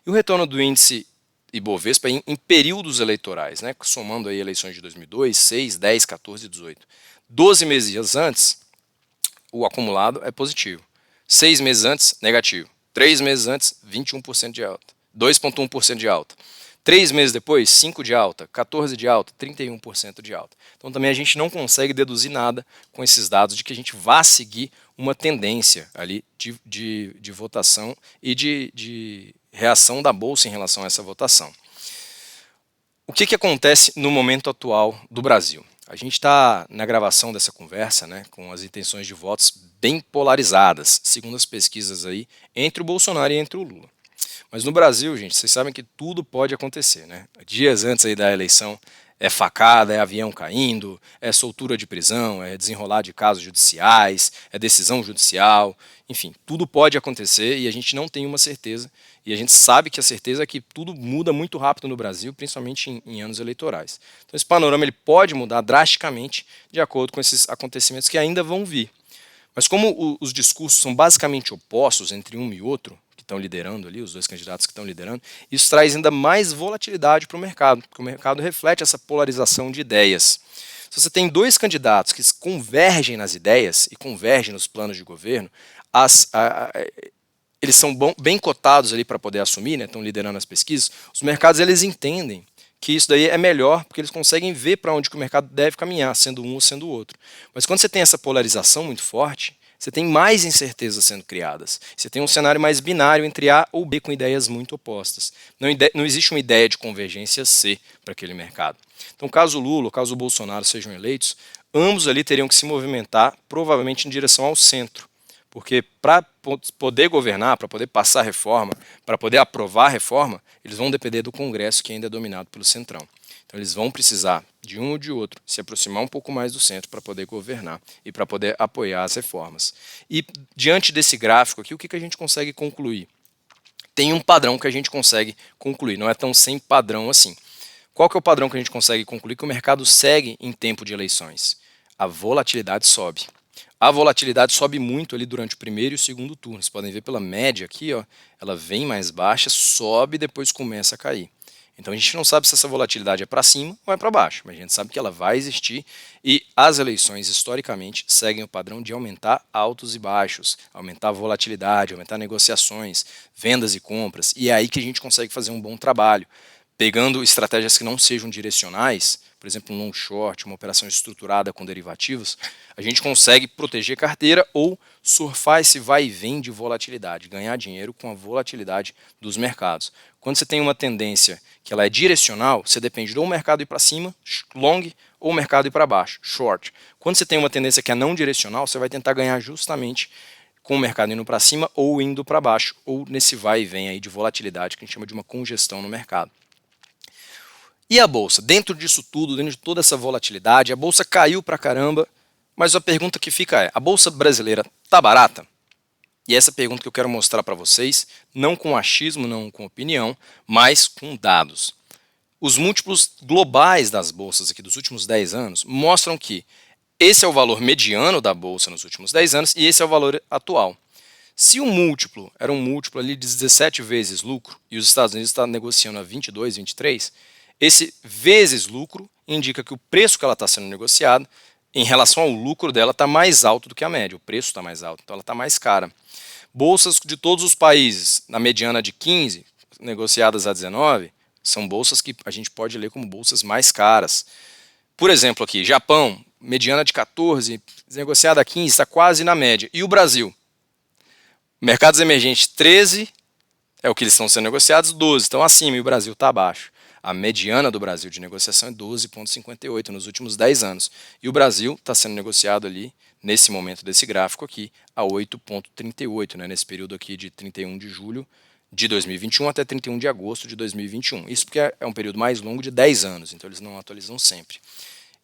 E o retorno do índice Ibovespa em períodos eleitorais, né, somando aí eleições de 2002, 6, 10, 14 e 18. 12 meses antes, o acumulado é positivo. 6 meses antes, negativo. 3 meses antes, 21% de alta. 2,1% de alta. 3 meses depois, 5% de alta, 14% de alta, 31% de alta. Então também a gente não consegue deduzir nada com esses dados de que a gente vá seguir uma tendência ali de votação e de reação da Bolsa em relação a essa votação. O que acontece no momento atual do Brasil? A gente está na gravação dessa conversa, né, com as intenções de votos bem polarizadas, segundo as pesquisas aí, entre o Bolsonaro e entre o Lula. Mas no Brasil, gente, vocês sabem que tudo pode acontecer, né? Dias antes aí da eleição é facada, é avião caindo, é soltura de prisão, é desenrolar de casos judiciais, é decisão judicial, enfim, tudo pode acontecer e a gente não tem uma certeza. E a gente sabe que a certeza é que tudo muda muito rápido no Brasil, principalmente em anos eleitorais. Então esse panorama ele pode mudar drasticamente de acordo com esses acontecimentos que ainda vão vir. Mas como os discursos são basicamente opostos entre um e outro, que estão liderando ali, os dois candidatos que estão liderando, isso traz ainda mais volatilidade para o mercado, porque o mercado reflete essa polarização de ideias. Se você tem dois candidatos que convergem nas ideias e convergem nos planos de governo, eles são bem cotados ali para poder assumir, né, estão liderando as pesquisas, os mercados eles entendem que isso daí é melhor, porque eles conseguem ver para onde que o mercado deve caminhar, sendo um ou sendo o outro. Mas quando você tem essa polarização muito forte, você tem mais incertezas sendo criadas. Você tem um cenário mais binário entre A ou B com ideias muito opostas. Não existe uma ideia de convergência C para aquele mercado. Então, caso o Lula ou caso o Bolsonaro sejam eleitos, ambos ali teriam que se movimentar provavelmente em direção ao centro. Porque para poder governar, para poder passar reforma, para poder aprovar a reforma, eles vão depender do Congresso, que ainda é dominado pelo Centrão. Então eles vão precisar de um ou de outro se aproximar um pouco mais do centro para poder governar e para poder apoiar as reformas. E diante desse gráfico aqui, o que a gente consegue concluir? Tem um padrão que a gente consegue concluir, não é tão sem padrão assim. Qual que é o padrão que a gente consegue concluir? Que o mercado segue em tempo de eleições. A volatilidade sobe. A volatilidade sobe muito ali durante o primeiro e o segundo turno. Vocês podem ver pela média aqui, ó, ela vem mais baixa, sobe e depois começa a cair. Então a gente não sabe se essa volatilidade é para cima ou é para baixo, mas a gente sabe que ela vai existir e as eleições historicamente seguem o padrão de aumentar altos e baixos, aumentar a volatilidade, aumentar negociações, vendas e compras, e é aí que a gente consegue fazer um bom trabalho, pegando estratégias que não sejam direcionais, por exemplo, um long short, uma operação estruturada com derivativos, a gente consegue proteger carteira ou surfar esse vai e vem de volatilidade, ganhar dinheiro com a volatilidade dos mercados. Quando você tem uma tendência que ela é direcional, você depende do mercado ir para cima, long, ou o mercado ir para baixo, short. Quando você tem uma tendência que é não direcional, você vai tentar ganhar justamente com o mercado indo para cima ou indo para baixo, ou nesse vai e vem aí de volatilidade que a gente chama de uma congestão no mercado. E a Bolsa? Dentro disso tudo, dentro de toda essa volatilidade, a Bolsa caiu pra caramba, mas a pergunta que fica é, a Bolsa brasileira tá barata? E essa pergunta que eu quero mostrar para vocês, não com achismo, não com opinião, mas com dados. Os múltiplos globais das bolsas aqui dos últimos 10 anos mostram que esse é o valor mediano da Bolsa nos últimos 10 anos e esse é o valor atual. Se o múltiplo era um múltiplo ali de 17 vezes lucro e os Estados Unidos estão negociando a 22, 23, esse vezes lucro indica que o preço que ela está sendo negociada em relação ao lucro dela está mais alto do que a média, o preço está mais alto, então ela está mais cara. Bolsas de todos os países, na mediana de 15, negociadas a 19, são bolsas que a gente pode ler como bolsas mais caras. Por exemplo aqui, Japão, mediana de 14, negociada a 15, está quase na média. E o Brasil? Mercados emergentes 13, é o que eles estão sendo negociados, 12, estão acima e o Brasil está abaixo. A mediana do Brasil de negociação é 12,58 nos últimos 10 anos. E o Brasil está sendo negociado ali nesse momento desse gráfico aqui, a 8,38, né, nesse período aqui de 31 de julho de 2021 até 31 de agosto de 2021. Isso porque é um período mais longo de 10 anos, então eles não atualizam sempre.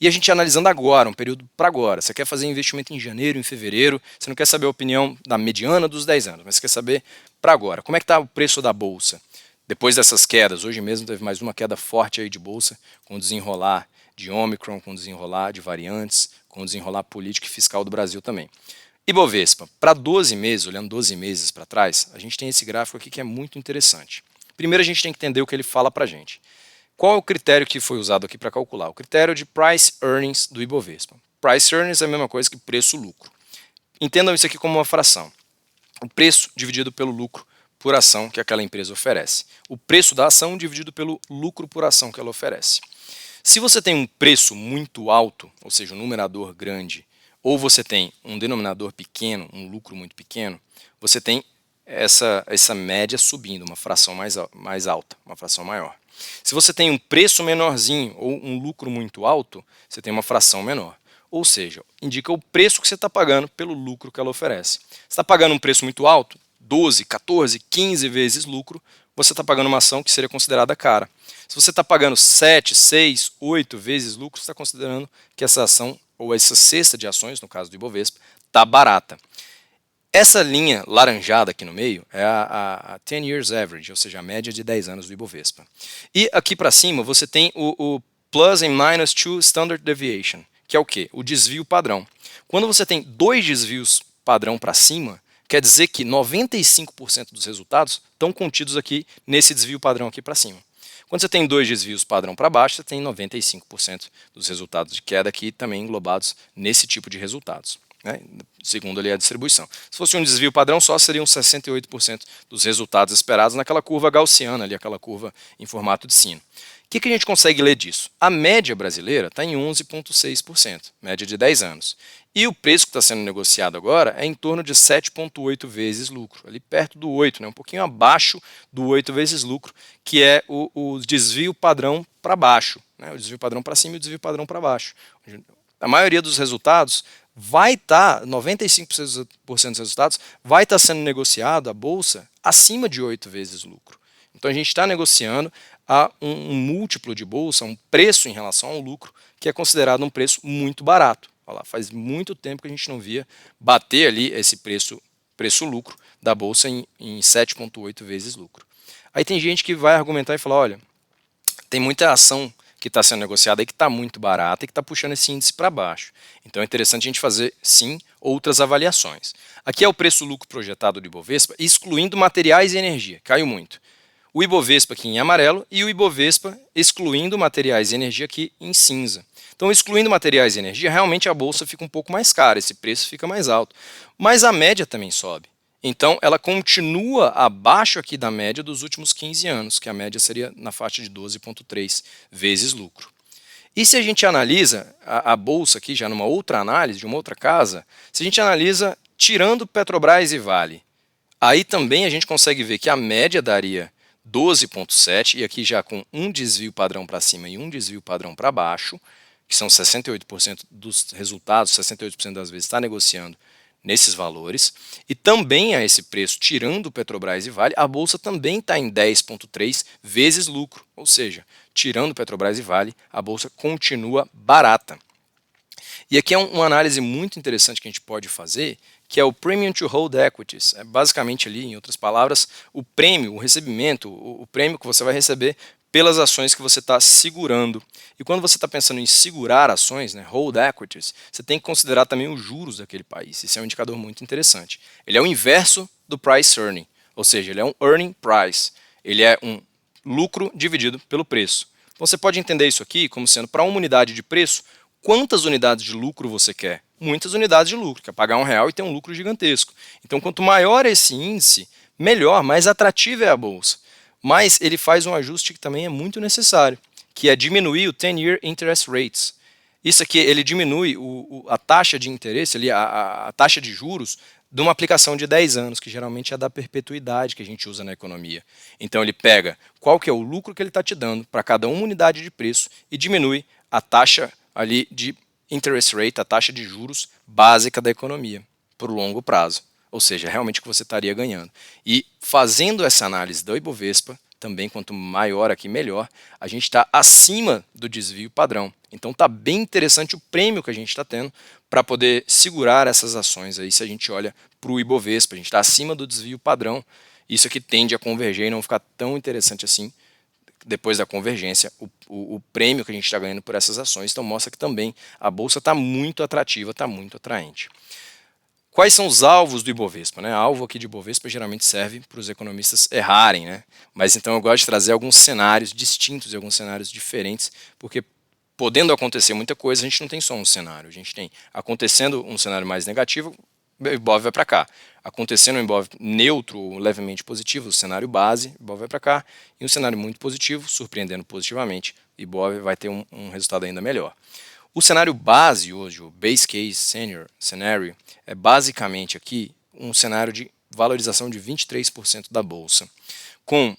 E a gente analisando agora, um período para agora. Você quer fazer investimento em janeiro, em fevereiro, você não quer saber a opinião da mediana dos 10 anos, mas você quer saber para agora. Como é que está o preço da bolsa? Depois dessas quedas, hoje mesmo teve mais uma queda forte aí de bolsa, com o desenrolar de Omicron, com o desenrolar de variantes, com o desenrolar político e fiscal do Brasil também. Ibovespa, para 12 meses, olhando 12 meses para trás, a gente tem esse gráfico aqui que é muito interessante. Primeiro a gente tem que entender o que ele fala para a gente. Qual é o critério que foi usado aqui para calcular? O critério de Price Earnings do Ibovespa. Price Earnings é a mesma coisa que preço-lucro. Entendam isso aqui como uma fração. O preço dividido pelo lucro por ação que aquela empresa oferece. O preço da ação dividido pelo lucro por ação que ela oferece. Se você tem um preço muito alto, ou seja, um numerador grande, ou você tem um denominador pequeno, um lucro muito pequeno, você tem essa média subindo, uma fração mais alta, uma fração maior. Se você tem um preço menorzinho ou um lucro muito alto, você tem uma fração menor. Ou seja, indica o preço que você está pagando pelo lucro que ela oferece. Você está pagando um preço muito alto, 12, 14, 15 vezes lucro, você está pagando uma ação que seria considerada cara. Se você está pagando 7, 6, 8 vezes lucro, você está considerando que essa ação, ou essa cesta de ações, no caso do Ibovespa, está barata. Essa linha laranjada aqui no meio é a 10 Years Average, ou seja, a média de 10 anos do Ibovespa. E aqui para cima você tem o Plus and Minus 2 Standard Deviation, que é o quê? O desvio padrão. Quando você tem dois desvios padrão para cima, quer dizer que 95% dos resultados estão contidos aqui nesse desvio padrão aqui para cima. Quando você tem dois desvios padrão para baixo, você tem 95% dos resultados de queda aqui também englobados nesse tipo de resultados, né, segundo ali a distribuição. Se fosse um desvio padrão só, seriam 68% dos resultados esperados naquela curva gaussiana, ali, aquela curva em formato de sino. O que a gente consegue ler disso? A média brasileira está em 11,6%, média de 10 anos. E o preço que está sendo negociado agora é em torno de 7,8 vezes lucro, ali perto do 8, né, um pouquinho abaixo do 8 vezes lucro, que é o desvio padrão para baixo, né, o desvio padrão para cima e o desvio padrão para baixo. A maioria dos resultados vai estar, 95% dos resultados, vai estar sendo negociado a bolsa acima de 8 vezes lucro. Então a gente está negociando a um múltiplo de bolsa, um preço em relação ao lucro, que é considerado um preço muito barato. Olha lá, faz muito tempo que a gente não via bater ali esse preço-lucro da bolsa em 7,8 vezes lucro. Aí tem gente que vai argumentar e falar, olha, tem muita ação que está sendo negociada aí que está muito barata e que está puxando esse índice para baixo. Então é interessante a gente fazer, sim, outras avaliações. Aqui é o preço-lucro projetado do Ibovespa, excluindo materiais e energia, caiu muito. O Ibovespa aqui em amarelo e o Ibovespa excluindo materiais e energia aqui em cinza. Então, excluindo materiais e energia, realmente a bolsa fica um pouco mais cara, esse preço fica mais alto. Mas a média também sobe. Então, ela continua abaixo aqui da média dos últimos 15 anos, que a média seria na faixa de 12,3 vezes lucro. E se a gente analisa a bolsa aqui, já numa outra análise, de uma outra casa, se a gente analisa tirando Petrobras e Vale, aí também a gente consegue ver que a média daria 12,7, e aqui já com um desvio padrão para cima e um desvio padrão para baixo, que são 68% dos resultados, 68% das vezes está negociando nesses valores, e também a esse preço, tirando Petrobras e Vale, a bolsa também está em 10,3 vezes lucro, ou seja, tirando Petrobras e Vale, a bolsa continua barata. E aqui é uma análise muito interessante que a gente pode fazer, que é o Premium to Hold Equities. É basicamente ali, em outras palavras, o prêmio, o recebimento, o prêmio que você vai receber pelas ações que você está segurando. E quando você está pensando em segurar ações, né, hold equities, você tem que considerar também os juros daquele país. Esse é um indicador muito interessante. Ele é o inverso do price earning, ou seja, ele é um earning price. Ele é um lucro dividido pelo preço. Então você pode entender isso aqui como sendo, para uma unidade de preço, quantas unidades de lucro você quer? Muitas unidades de lucro, quer pagar R$1 e ter um lucro gigantesco. Então quanto maior esse índice, melhor, mais atrativa é a bolsa. Mas ele faz um ajuste que também é muito necessário, que é diminuir o 10-year interest rates. Isso aqui, ele diminui a taxa de interesse, ali, a taxa de juros de uma aplicação de 10 anos, que geralmente é da perpetuidade que a gente usa na economia. Então ele pega qual que é o lucro que ele está te dando para cada uma unidade de preço e diminui a taxa ali de interest rate, a taxa de juros básica da economia, por longo prazo. Ou seja, realmente o que você estaria ganhando. E fazendo essa análise do Ibovespa, também quanto maior aqui melhor, a gente está acima do desvio padrão. Então está bem interessante o prêmio que a gente está tendo para poder segurar essas ações aí. Se a gente olha para o Ibovespa, a gente está acima do desvio padrão. Isso aqui tende a converger e não ficar tão interessante assim depois da convergência, o prêmio que a gente está ganhando por essas ações. Então mostra que também a bolsa está muito atrativa, está muito atraente. Quais são os alvos do Ibovespa? Né? Alvo aqui de Ibovespa geralmente serve para os economistas errarem, né? Mas então eu gosto de trazer alguns cenários distintos e alguns cenários diferentes, porque podendo acontecer muita coisa, a gente não tem só um cenário. A gente tem acontecendo um cenário mais negativo, o Ibov vai para cá. Acontecendo um Ibov neutro ou levemente positivo, o cenário base, o Ibov vai para cá. E um cenário muito positivo, surpreendendo positivamente, o Ibov vai ter um resultado ainda melhor. O cenário base hoje, o Base Case Scenario, é basicamente aqui um cenário de valorização de 23% da Bolsa, com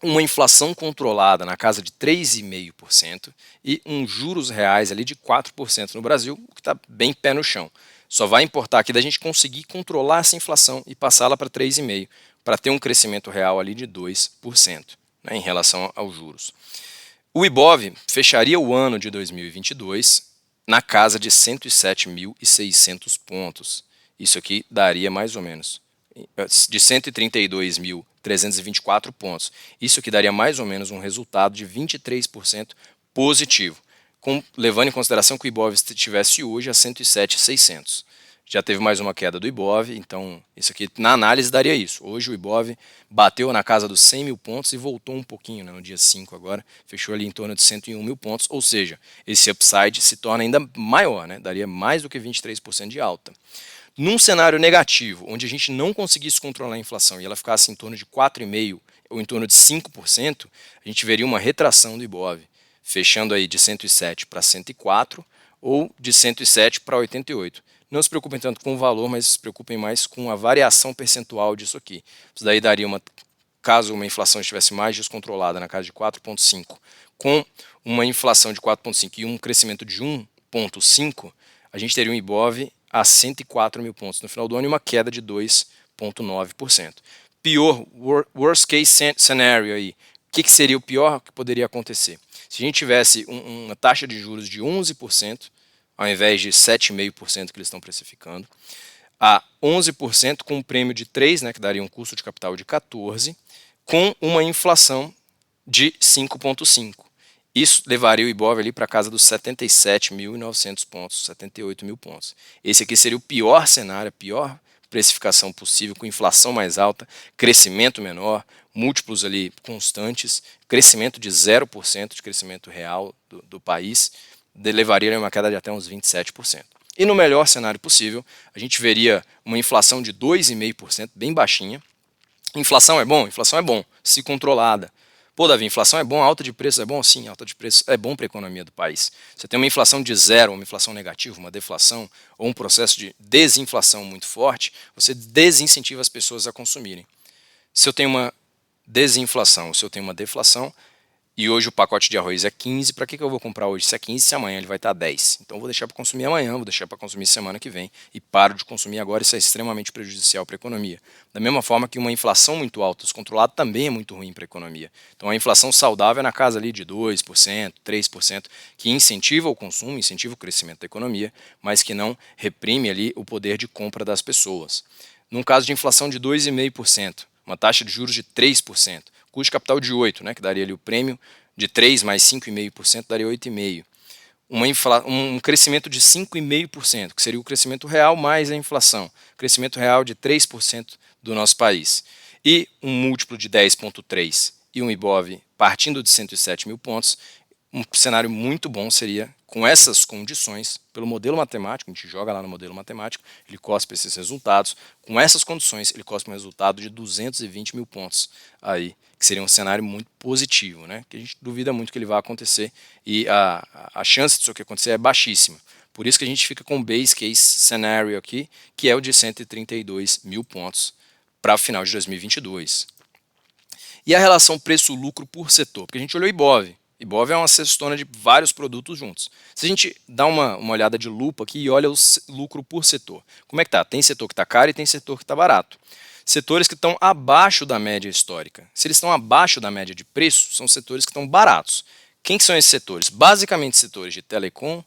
uma inflação controlada na casa de 3,5% e juros reais ali de 4% no Brasil, o que está bem pé no chão. Só vai importar aqui da gente conseguir controlar essa inflação e passá-la para 3,5%, para ter um crescimento real ali de 2%, né, em relação aos juros. O Ibov fecharia o ano de 2022 na casa de 107.600 pontos. Isso aqui daria mais ou menos de 132.324 pontos. Isso aqui daria mais ou menos um resultado de 23% positivo, levando em consideração que o Ibov estivesse hoje a 107.600. Já teve mais uma queda do Ibov, então isso aqui na análise daria isso. Hoje o Ibov bateu na casa dos 100 mil pontos e voltou um pouquinho, né, no dia 5 agora, fechou ali em torno de 101 mil pontos, ou seja, esse upside se torna ainda maior, né, daria mais do que 23% de alta. Num cenário negativo, onde a gente não conseguisse controlar a inflação e ela ficasse em torno de 4,5% ou em torno de 5%, a gente veria uma retração do Ibov, fechando aí de 107 para 104 ou de 107 para 88. Não se preocupem tanto com o valor, mas se preocupem mais com a variação percentual disso aqui. Isso daí daria caso uma inflação estivesse mais descontrolada, na casa de 4,5, com uma inflação de 4,5 e um crescimento de 1,5, a gente teria um Ibov a 104 mil pontos no final do ano e uma queda de 2,9%. Pior, worst case scenario aí. O que seria o pior que poderia acontecer? Se a gente tivesse uma taxa de juros de 11%, ao invés de 7,5% que eles estão precificando, a 11% com um prêmio de 3, né, que daria um custo de capital de 14, com uma inflação de 5,5. Isso levaria o Ibov ali para casa dos 77.900 pontos, 78 mil pontos. Esse aqui seria o pior cenário, a pior precificação possível, com inflação mais alta, crescimento menor, múltiplos ali constantes, crescimento de 0% de crescimento real do país, levaria a uma queda de até uns 27%. E no melhor cenário possível, a gente veria uma inflação de 2,5%, bem baixinha. Inflação é bom? Inflação é bom, se controlada. Pô, Davi, inflação é bom, alta de preço é bom? Sim, alta de preço é bom para a economia do país. Você tem uma inflação de zero, uma inflação negativa, uma deflação, ou um processo de desinflação muito forte, você desincentiva as pessoas a consumirem. Se eu tenho uma desinflação, se eu tenho uma deflação, e hoje o pacote de arroz é 15, para que eu vou comprar hoje se é 15, se amanhã ele vai estar 10? Então eu vou deixar para consumir amanhã, vou deixar para consumir semana que vem e paro de consumir agora, isso é extremamente prejudicial para a economia. Da mesma forma que uma inflação muito alta, descontrolada, também é muito ruim para a economia. Então a inflação saudável é na casa ali de 2%, 3%, que incentiva o consumo, incentiva o crescimento da economia, mas que não reprime ali o poder de compra das pessoas. Num caso de inflação de 2,5%, uma taxa de juros de 3%, custo de capital de 8%, né, que daria ali o prêmio de 3 mais 5,5%, daria 8,5%. Um crescimento de 5,5%, que seria o crescimento real mais a inflação. Crescimento real de 3% do nosso país. E um múltiplo de 10,3 e um Ibov partindo de 107 mil pontos, um cenário muito bom seria, com essas condições, pelo modelo matemático, a gente joga lá no modelo matemático, ele cospe esses resultados, com essas condições ele cospe um resultado de 220 mil pontos, aí, que seria um cenário muito positivo, né? Que a gente duvida muito que ele vai acontecer e a chance disso aqui acontecer é baixíssima. Por isso que a gente fica com o base case scenario aqui, que é o de 132 mil pontos para o final de 2022. E a relação preço-lucro por setor? Porque a gente olhou o Ibov, Ibov é uma cestona de vários produtos juntos. Se a gente dá uma olhada de lupa aqui e olha o lucro por setor, como é que tá? Tem setor que está caro e tem setor que está barato. Setores que estão abaixo da média histórica. Se eles estão abaixo da média de preço, são setores que estão baratos. Quem que são esses setores? Basicamente setores de telecom,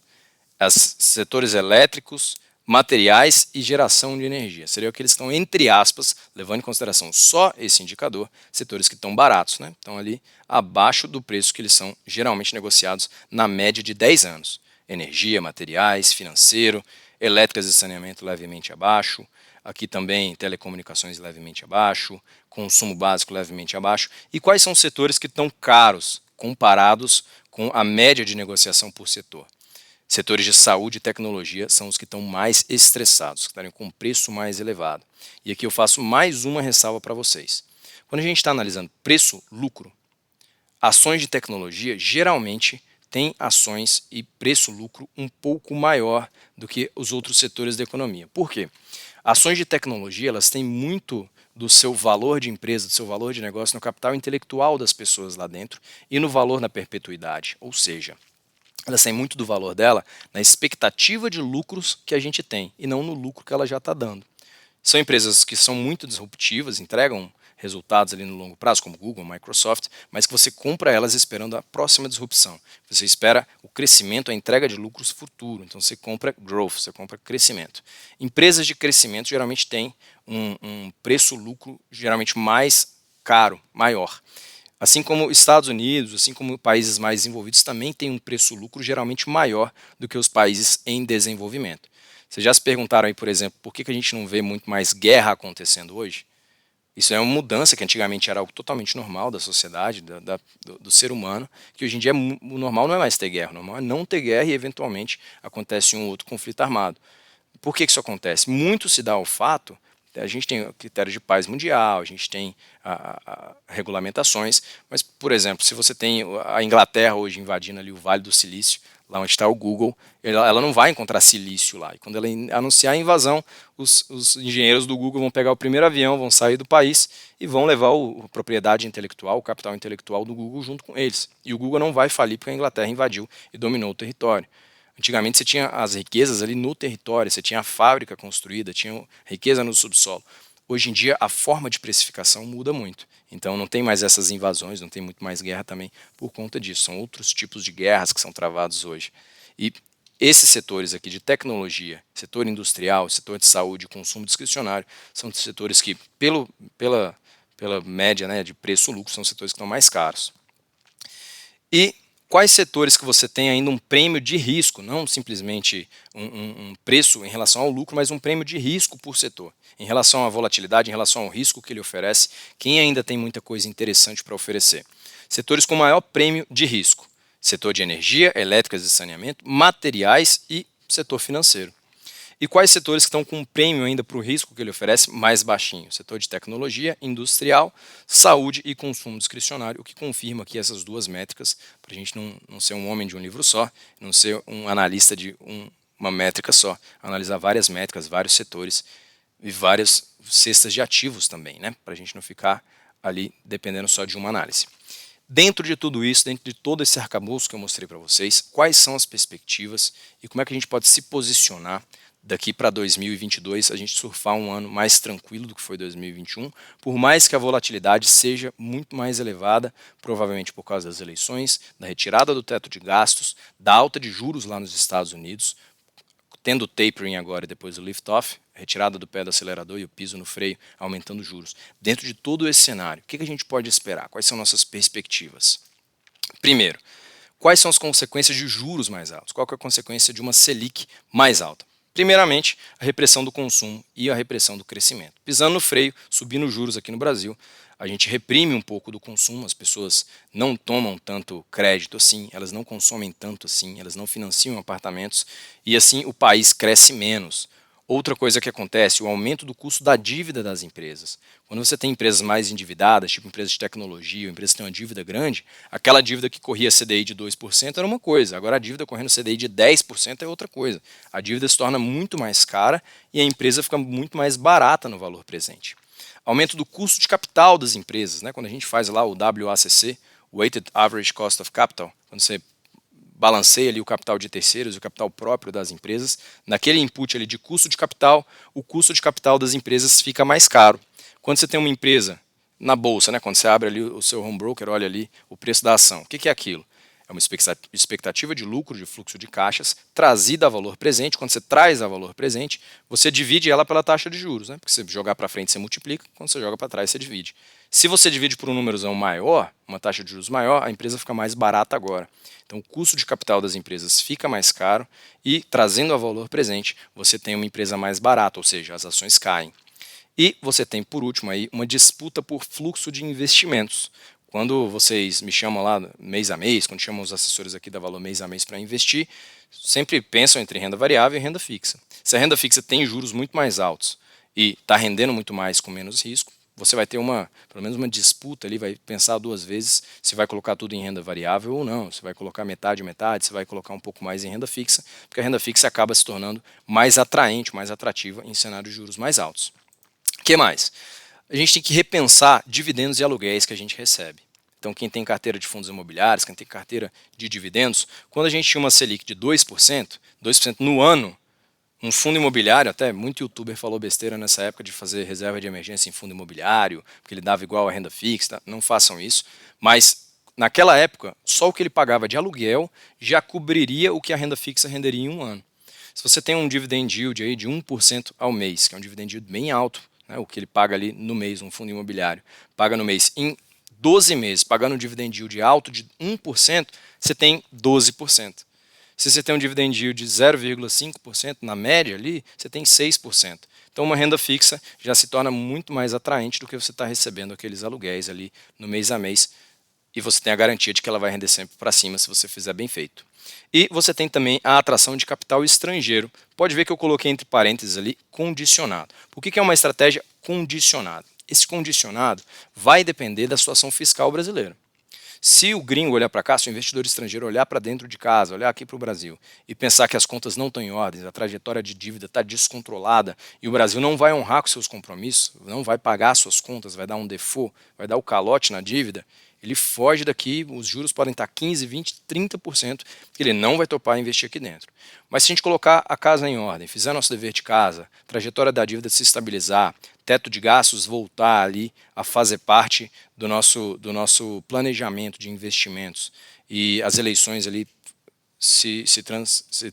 setores elétricos, materiais e geração de energia. Seria o que eles estão, entre aspas, levando em consideração só esse indicador, setores que estão baratos, né? Estão ali abaixo do preço que eles são geralmente negociados na média de 10 anos. Energia, materiais, financeiro, elétricas e saneamento levemente abaixo, aqui também telecomunicações levemente abaixo, consumo básico levemente abaixo. E quais são os setores que estão caros comparados com a média de negociação por setor? Setores de saúde e tecnologia são os que estão mais estressados, que estão com preço mais elevado. E aqui eu faço mais uma ressalva para vocês. Quando a gente está analisando preço-lucro, ações de tecnologia geralmente têm ações e preço-lucro um pouco maior do que os outros setores da economia. Por quê? Ações de tecnologia elas têm muito do seu valor de empresa, do seu valor de negócio no capital intelectual das pessoas lá dentro e no valor na perpetuidade, ou seja, elas têm muito do valor dela na expectativa de lucros que a gente tem e não no lucro que ela já está dando. São empresas que são muito disruptivas, entregam resultados ali no longo prazo, como Google, Microsoft, mas que você compra elas esperando a próxima disrupção. Você espera o crescimento, a entrega de lucros futuro. Então você compra growth, você compra crescimento. Empresas de crescimento geralmente têm um preço-lucro geralmente mais caro, maior. Assim como Estados Unidos, assim como países mais desenvolvidos também têm um preço-lucro geralmente maior do que os países em desenvolvimento. Vocês já se perguntaram aí, por exemplo, por que a gente não vê muito mais guerra acontecendo hoje? Isso é uma mudança que antigamente era algo totalmente normal da sociedade, do ser humano, que hoje em dia o normal não é mais ter guerra, o normal é não ter guerra e eventualmente acontece um ou outro conflito armado. Por que isso acontece? Muito se dá ao fato, a gente tem o critério de paz mundial, a gente tem regulamentações, mas, por exemplo, se você tem a Inglaterra hoje invadindo ali o Vale do Silício, lá onde está o Google, ela não vai encontrar silício lá. E quando ela anunciar a invasão, os engenheiros do Google vão pegar o primeiro avião, vão sair do país e vão levar a propriedade intelectual, o capital intelectual do Google junto com eles. E o Google não vai falir porque a Inglaterra invadiu e dominou o território. Antigamente você tinha as riquezas ali no território, você tinha a fábrica construída, tinha riqueza no subsolo. Hoje em dia a forma de precificação muda muito. Então não tem mais essas invasões, não tem muito mais guerra também por conta disso. São outros tipos de guerras que são travados hoje. E esses setores aqui de tecnologia, setor industrial, setor de saúde, consumo discricionário, são setores que, pela média, né, de preço-lucro, são setores que estão mais caros. E quais setores que você tem ainda um prêmio de risco, não simplesmente um preço em relação ao lucro, mas um prêmio de risco por setor, em relação à volatilidade, em relação ao risco que ele oferece, quem ainda tem muita coisa interessante para oferecer. Setores com maior prêmio de risco, setor de energia, elétricas e saneamento, materiais e setor financeiro. E quais setores que estão com um prêmio ainda para o risco que ele oferece mais baixinho? Setor de tecnologia, industrial, saúde e consumo discricionário, o que confirma aqui essas duas métricas, para a gente não ser um homem de um livro só, não ser um analista de uma métrica só, analisar várias métricas, vários setores e várias cestas de ativos também, né? Para a gente não ficar ali dependendo só de uma análise. Dentro de tudo isso, dentro de todo esse arcabouço que eu mostrei para vocês, quais são as perspectivas e como é que a gente pode se posicionar daqui para 2022, a gente surfar um ano mais tranquilo do que foi 2021, por mais que a volatilidade seja muito mais elevada, provavelmente por causa das eleições, da retirada do teto de gastos, da alta de juros lá nos Estados Unidos, tendo o tapering agora e depois o lift-off, retirada do pé do acelerador e o piso no freio, aumentando os juros. Dentro de todo esse cenário, o que a gente pode esperar? Quais são nossas perspectivas? Primeiro, quais são as consequências de juros mais altos? Qual que é a consequência de uma Selic mais alta? Primeiramente, a repressão do consumo e a repressão do crescimento. Pisando no freio, subindo os juros aqui no Brasil, a gente reprime um pouco do consumo, as pessoas não tomam tanto crédito assim, elas não consomem tanto assim, elas não financiam apartamentos e assim o país cresce menos. Outra coisa que acontece, o aumento do custo da dívida das empresas. Quando você tem empresas mais endividadas, tipo empresas de tecnologia, ou empresas que têm uma dívida grande, aquela dívida que corria CDI de 2% era uma coisa, agora a dívida correndo CDI de 10% é outra coisa. A dívida se torna muito mais cara e a empresa fica muito mais barata no valor presente. Aumento do custo de capital das empresas, né? Quando a gente faz lá o WACC, Weighted Average Cost of Capital, quando você balanceia ali o capital de terceiros e o capital próprio das empresas, naquele input ali de custo de capital, o custo de capital das empresas fica mais caro. Quando você tem uma empresa na bolsa, né, quando você abre ali o seu home broker, olha ali o preço da ação, o que é aquilo? É uma expectativa de lucro, de fluxo de caixas, trazida a valor presente. Quando você traz a valor presente, você divide ela pela taxa de juros, né? Porque você jogar para frente, você multiplica, quando você joga para trás, você divide. Se você divide por um númerozão maior, uma taxa de juros maior, a empresa fica mais barata agora. Então, o custo de capital das empresas fica mais caro e, trazendo a valor presente, você tem uma empresa mais barata, ou seja, as ações caem. E você tem, por último, aí, uma disputa por fluxo de investimentos. Quando vocês me chamam lá mês a mês, quando chamam os assessores aqui da Valor mês a mês para investir, sempre pensam entre renda variável e renda fixa. Se a renda fixa tem juros muito mais altos e está rendendo muito mais com menos risco, você vai ter pelo menos uma disputa ali, vai pensar duas vezes se vai colocar tudo em renda variável ou não, se vai colocar metade, se vai colocar um pouco mais em renda fixa, porque a renda fixa acaba se tornando mais atraente, mais atrativa em cenários de juros mais altos. O que mais? A gente tem que repensar dividendos e aluguéis que a gente recebe. Então, quem tem carteira de fundos imobiliários, quem tem carteira de dividendos, quando a gente tinha uma Selic de 2% no ano, um fundo imobiliário, até muito youtuber falou besteira nessa época de fazer reserva de emergência em fundo imobiliário, porque ele dava igual a renda fixa, não façam isso, mas naquela época, só o que ele pagava de aluguel já cobriria o que a renda fixa renderia em um ano. Se você tem um dividend yield aí de 1% ao mês, que é um dividend yield bem alto, né, o que ele paga ali no mês, um fundo imobiliário, paga no mês em 12 meses, pagando um dividend yield alto de 1%, você tem 12%. Se você tem um dividend yield de 0,5% na média ali, você tem 6%. Então uma renda fixa já se torna muito mais atraente do que você está recebendo aqueles aluguéis ali no mês a mês, e você tem a garantia de que ela vai render sempre para cima se você fizer bem feito. E você tem também a atração de capital estrangeiro. Pode ver que eu coloquei entre parênteses ali condicionado. Por que é uma estratégia condicionada? Esse condicionado vai depender da situação fiscal brasileira. Se o gringo olhar para cá, se o investidor estrangeiro olhar para dentro de casa, olhar aqui para o Brasil e pensar que as contas não estão em ordem, a trajetória de dívida está descontrolada e o Brasil não vai honrar com seus compromissos, não vai pagar suas contas, vai dar um default, vai dar o calote na dívida, ele foge daqui, os juros podem estar 15%, 20%, 30%, que ele não vai topar investir aqui dentro. Mas se a gente colocar a casa em ordem, fizer nosso dever de casa, trajetória da dívida se estabilizar, teto de gastos voltar ali a fazer parte do nosso planejamento de investimentos e as eleições ali se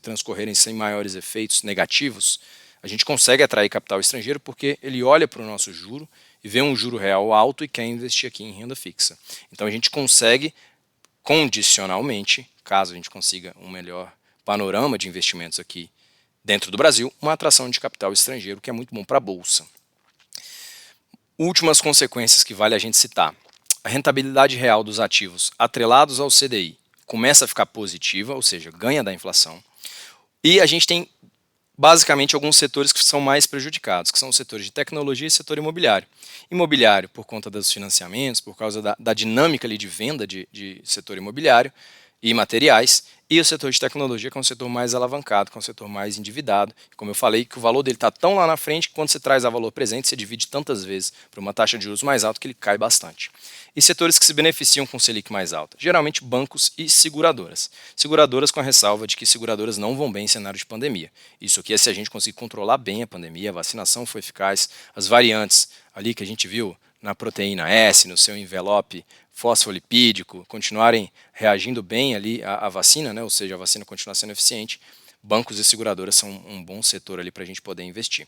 transcorrerem sem maiores efeitos negativos, a gente consegue atrair capital estrangeiro porque ele olha para o nosso juro e vê um juro real alto e quer investir aqui em renda fixa. Então a gente consegue condicionalmente, caso a gente consiga um melhor panorama de investimentos aqui dentro do Brasil, uma atração de capital estrangeiro que é muito bom para a Bolsa. Últimas consequências que vale a gente citar. A rentabilidade real dos ativos atrelados ao CDI começa a ficar positiva, ou seja, ganha da inflação. E a gente tem basicamente alguns setores que são mais prejudicados, que são os setores de tecnologia e setor imobiliário. Imobiliário por conta dos financiamentos, por causa da dinâmica ali de venda de setor imobiliário e materiais, e o setor de tecnologia, que é um setor mais alavancado, que é um setor mais endividado. Como eu falei, que o valor dele está tão lá na frente que quando você traz a valor presente, você divide tantas vezes para uma taxa de juros mais alta que ele cai bastante. E setores que se beneficiam com Selic mais alta, geralmente bancos e seguradoras. Seguradoras com a ressalva de que seguradoras não vão bem em cenário de pandemia. Isso aqui é se a gente conseguir controlar bem a pandemia, a vacinação foi eficaz, as variantes ali que a gente viu na proteína S, no seu envelope fosfolipídico, continuarem reagindo bem ali à vacina, né? Ou seja, a vacina continuar sendo eficiente, bancos e seguradoras são um bom setor ali para a gente poder investir.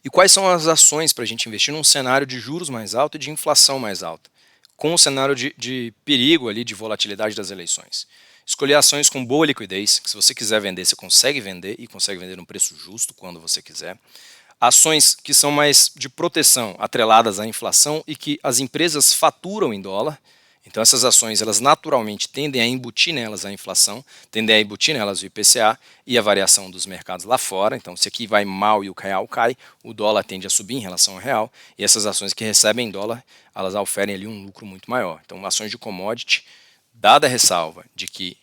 E quais são as ações para a gente investir num cenário de juros mais alto e de inflação mais alta, com um cenário de perigo ali de volatilidade das eleições? Escolher ações com boa liquidez, que se você quiser vender, você consegue vender e consegue vender num preço justo quando você quiser. Ações que são mais de proteção, atreladas à inflação e que as empresas faturam em dólar. Então essas ações elas naturalmente tendem a embutir nelas a inflação, tendem a embutir nelas o IPCA e a variação dos mercados lá fora. Então se aqui vai mal e o real cai, o dólar tende a subir em relação ao real e essas ações que recebem dólar, elas oferem ali um lucro muito maior. Então ações de commodity, dada a ressalva de que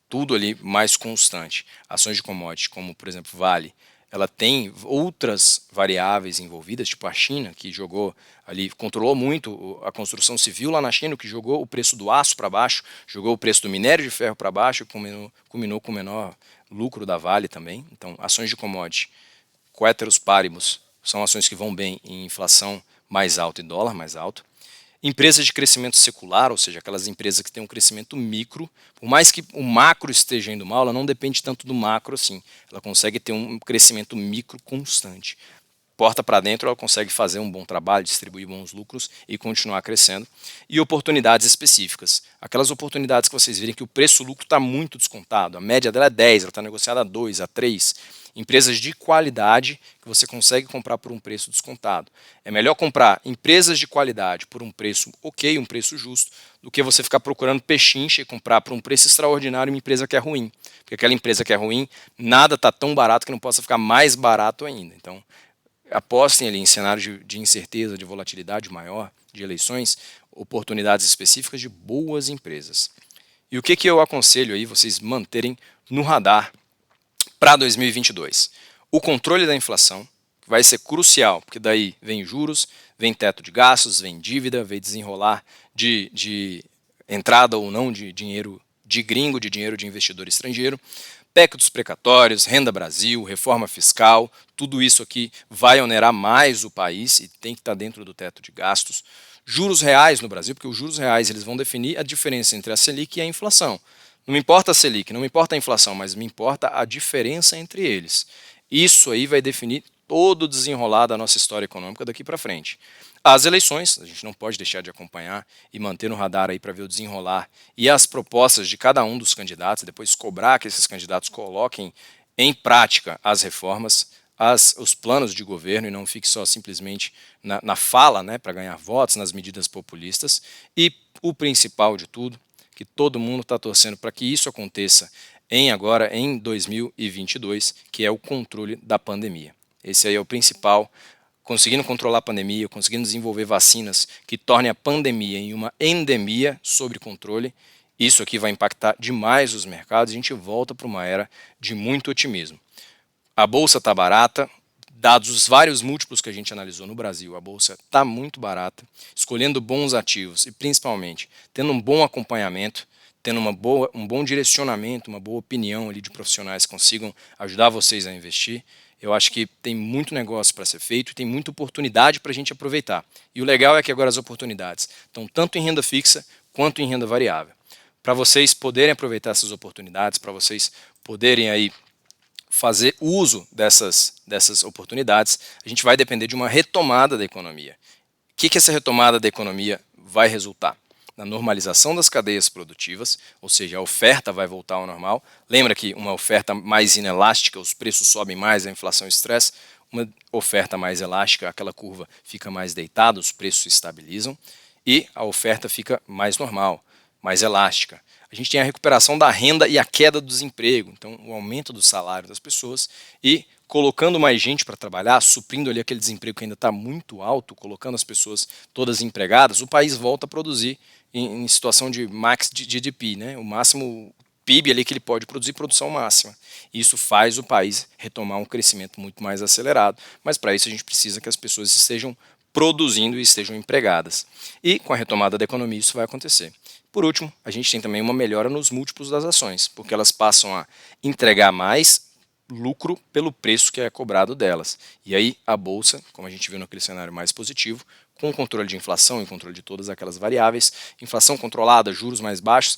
tudo ali mais constante, ações de commodity como por exemplo Vale, ela tem outras variáveis envolvidas, tipo a China, que jogou ali, controlou muito a construção civil lá na China, que jogou o preço do aço para baixo, jogou o preço do minério de ferro para baixo e culminou com o menor lucro da Vale também. Então, ações de commodity, ceteris paribus, são ações que vão bem em inflação mais alta e dólar mais alto. Empresas de crescimento secular, ou seja, aquelas empresas que têm um crescimento micro, por mais que o macro esteja indo mal, ela não depende tanto do macro assim. Ela consegue ter um crescimento micro constante. Porta para dentro, ela consegue fazer um bom trabalho, distribuir bons lucros e continuar crescendo. E oportunidades específicas. Aquelas oportunidades que vocês virem que o preço-lucro está muito descontado. A média dela é 10, ela está negociada a 2, a 3. Empresas de qualidade que você consegue comprar por um preço descontado. É melhor comprar empresas de qualidade por um preço ok, um preço justo, do que você ficar procurando pechincha e comprar por um preço extraordinário uma empresa que é ruim. Porque aquela empresa que é ruim, nada está tão barato que não possa ficar mais barato ainda. Então, apostem ali em cenários de incerteza, de volatilidade maior, de eleições, oportunidades específicas de boas empresas. E o que eu aconselho aí vocês manterem no radar para 2022? O controle da inflação vai ser crucial, porque daí vem juros, vem teto de gastos, vem dívida, vem desenrolar de entrada ou não de dinheiro de gringo, de dinheiro de investidor estrangeiro. PEC dos precatórios, Renda Brasil, reforma fiscal, tudo isso aqui vai onerar mais o país e tem que estar dentro do teto de gastos. Juros reais no Brasil, porque os juros reais eles vão definir a diferença entre a Selic e a inflação. Não me importa a Selic, não me importa a inflação, mas me importa a diferença entre eles. Isso aí vai definir todo o desenrolar da nossa história econômica daqui para frente. As eleições, a gente não pode deixar de acompanhar e manter no radar aí para ver o desenrolar e as propostas de cada um dos candidatos, e depois cobrar que esses candidatos coloquem em prática as reformas, os planos de governo e não fique só simplesmente na fala, né, para ganhar votos, nas medidas populistas. E o principal de tudo, que todo mundo está torcendo para que isso aconteça agora em 2022, que é o controle da pandemia. Esse aí é o principal. Conseguindo controlar a pandemia, conseguindo desenvolver vacinas que tornem a pandemia em uma endemia sob controle, isso aqui vai impactar demais os mercados e a gente volta para uma era de muito otimismo. A bolsa está barata, dados os vários múltiplos que a gente analisou no Brasil, a bolsa está muito barata, escolhendo bons ativos e principalmente tendo um bom acompanhamento, tendo um bom direcionamento, uma boa opinião ali de profissionais que consigam ajudar vocês a investir. Eu acho que tem muito negócio para ser feito e tem muita oportunidade para a gente aproveitar. E o legal é que agora as oportunidades estão tanto em renda fixa quanto em renda variável. Para vocês poderem aproveitar essas oportunidades, para vocês poderem aí fazer uso dessas oportunidades, a gente vai depender de uma retomada da economia. O que essa retomada da economia vai resultar? Na normalização das cadeias produtivas, ou seja, a oferta vai voltar ao normal. Lembra que uma oferta mais inelástica, os preços sobem mais, a inflação estressa. Uma oferta mais elástica, aquela curva fica mais deitada, os preços se estabilizam e a oferta fica mais normal, mais elástica. A gente tem a recuperação da renda e a queda do desemprego, então o aumento do salário das pessoas e colocando mais gente para trabalhar, suprindo ali aquele desemprego que ainda está muito alto, colocando as pessoas todas empregadas, o país volta a produzir em situação de max GDP, né? O máximo PIB ali que ele pode produzir, produção máxima. Isso faz o país retomar um crescimento muito mais acelerado, mas para isso a gente precisa que as pessoas estejam produzindo e estejam empregadas. E com a retomada da economia isso vai acontecer. Por último, a gente tem também uma melhora nos múltiplos das ações, porque elas passam a entregar mais lucro pelo preço que é cobrado delas. E aí a bolsa, como a gente viu naquele cenário mais positivo, com o controle de inflação e controle de todas aquelas variáveis, inflação controlada, juros mais baixos,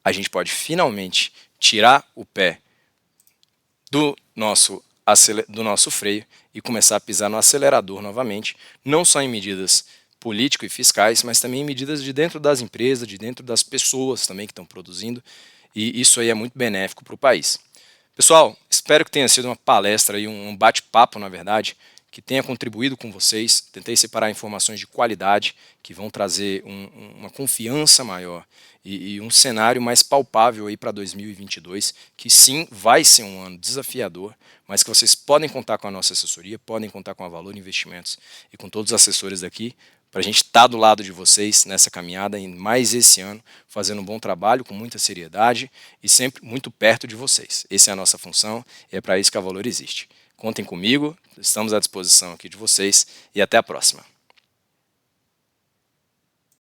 a gente pode finalmente tirar o pé do nosso freio e começar a pisar no acelerador novamente, não só em medidas político e fiscais, mas também em medidas de dentro das empresas, de dentro das pessoas também que estão produzindo, e isso aí é muito benéfico para o país. Pessoal, espero que tenha sido uma palestra e um bate-papo, na verdade, que tenha contribuído com vocês. Tentei separar informações de qualidade que vão trazer uma confiança maior e um cenário mais palpável aí para 2022, que sim, vai ser um ano desafiador, mas que vocês podem contar com a nossa assessoria, podem contar com a Valor Investimentos e com todos os assessores daqui, para a gente estar do lado de vocês nessa caminhada em mais esse ano, fazendo um bom trabalho, com muita seriedade e sempre muito perto de vocês. Essa é a nossa função e é para isso que a Valor existe. Contem comigo, estamos à disposição aqui de vocês e até a próxima.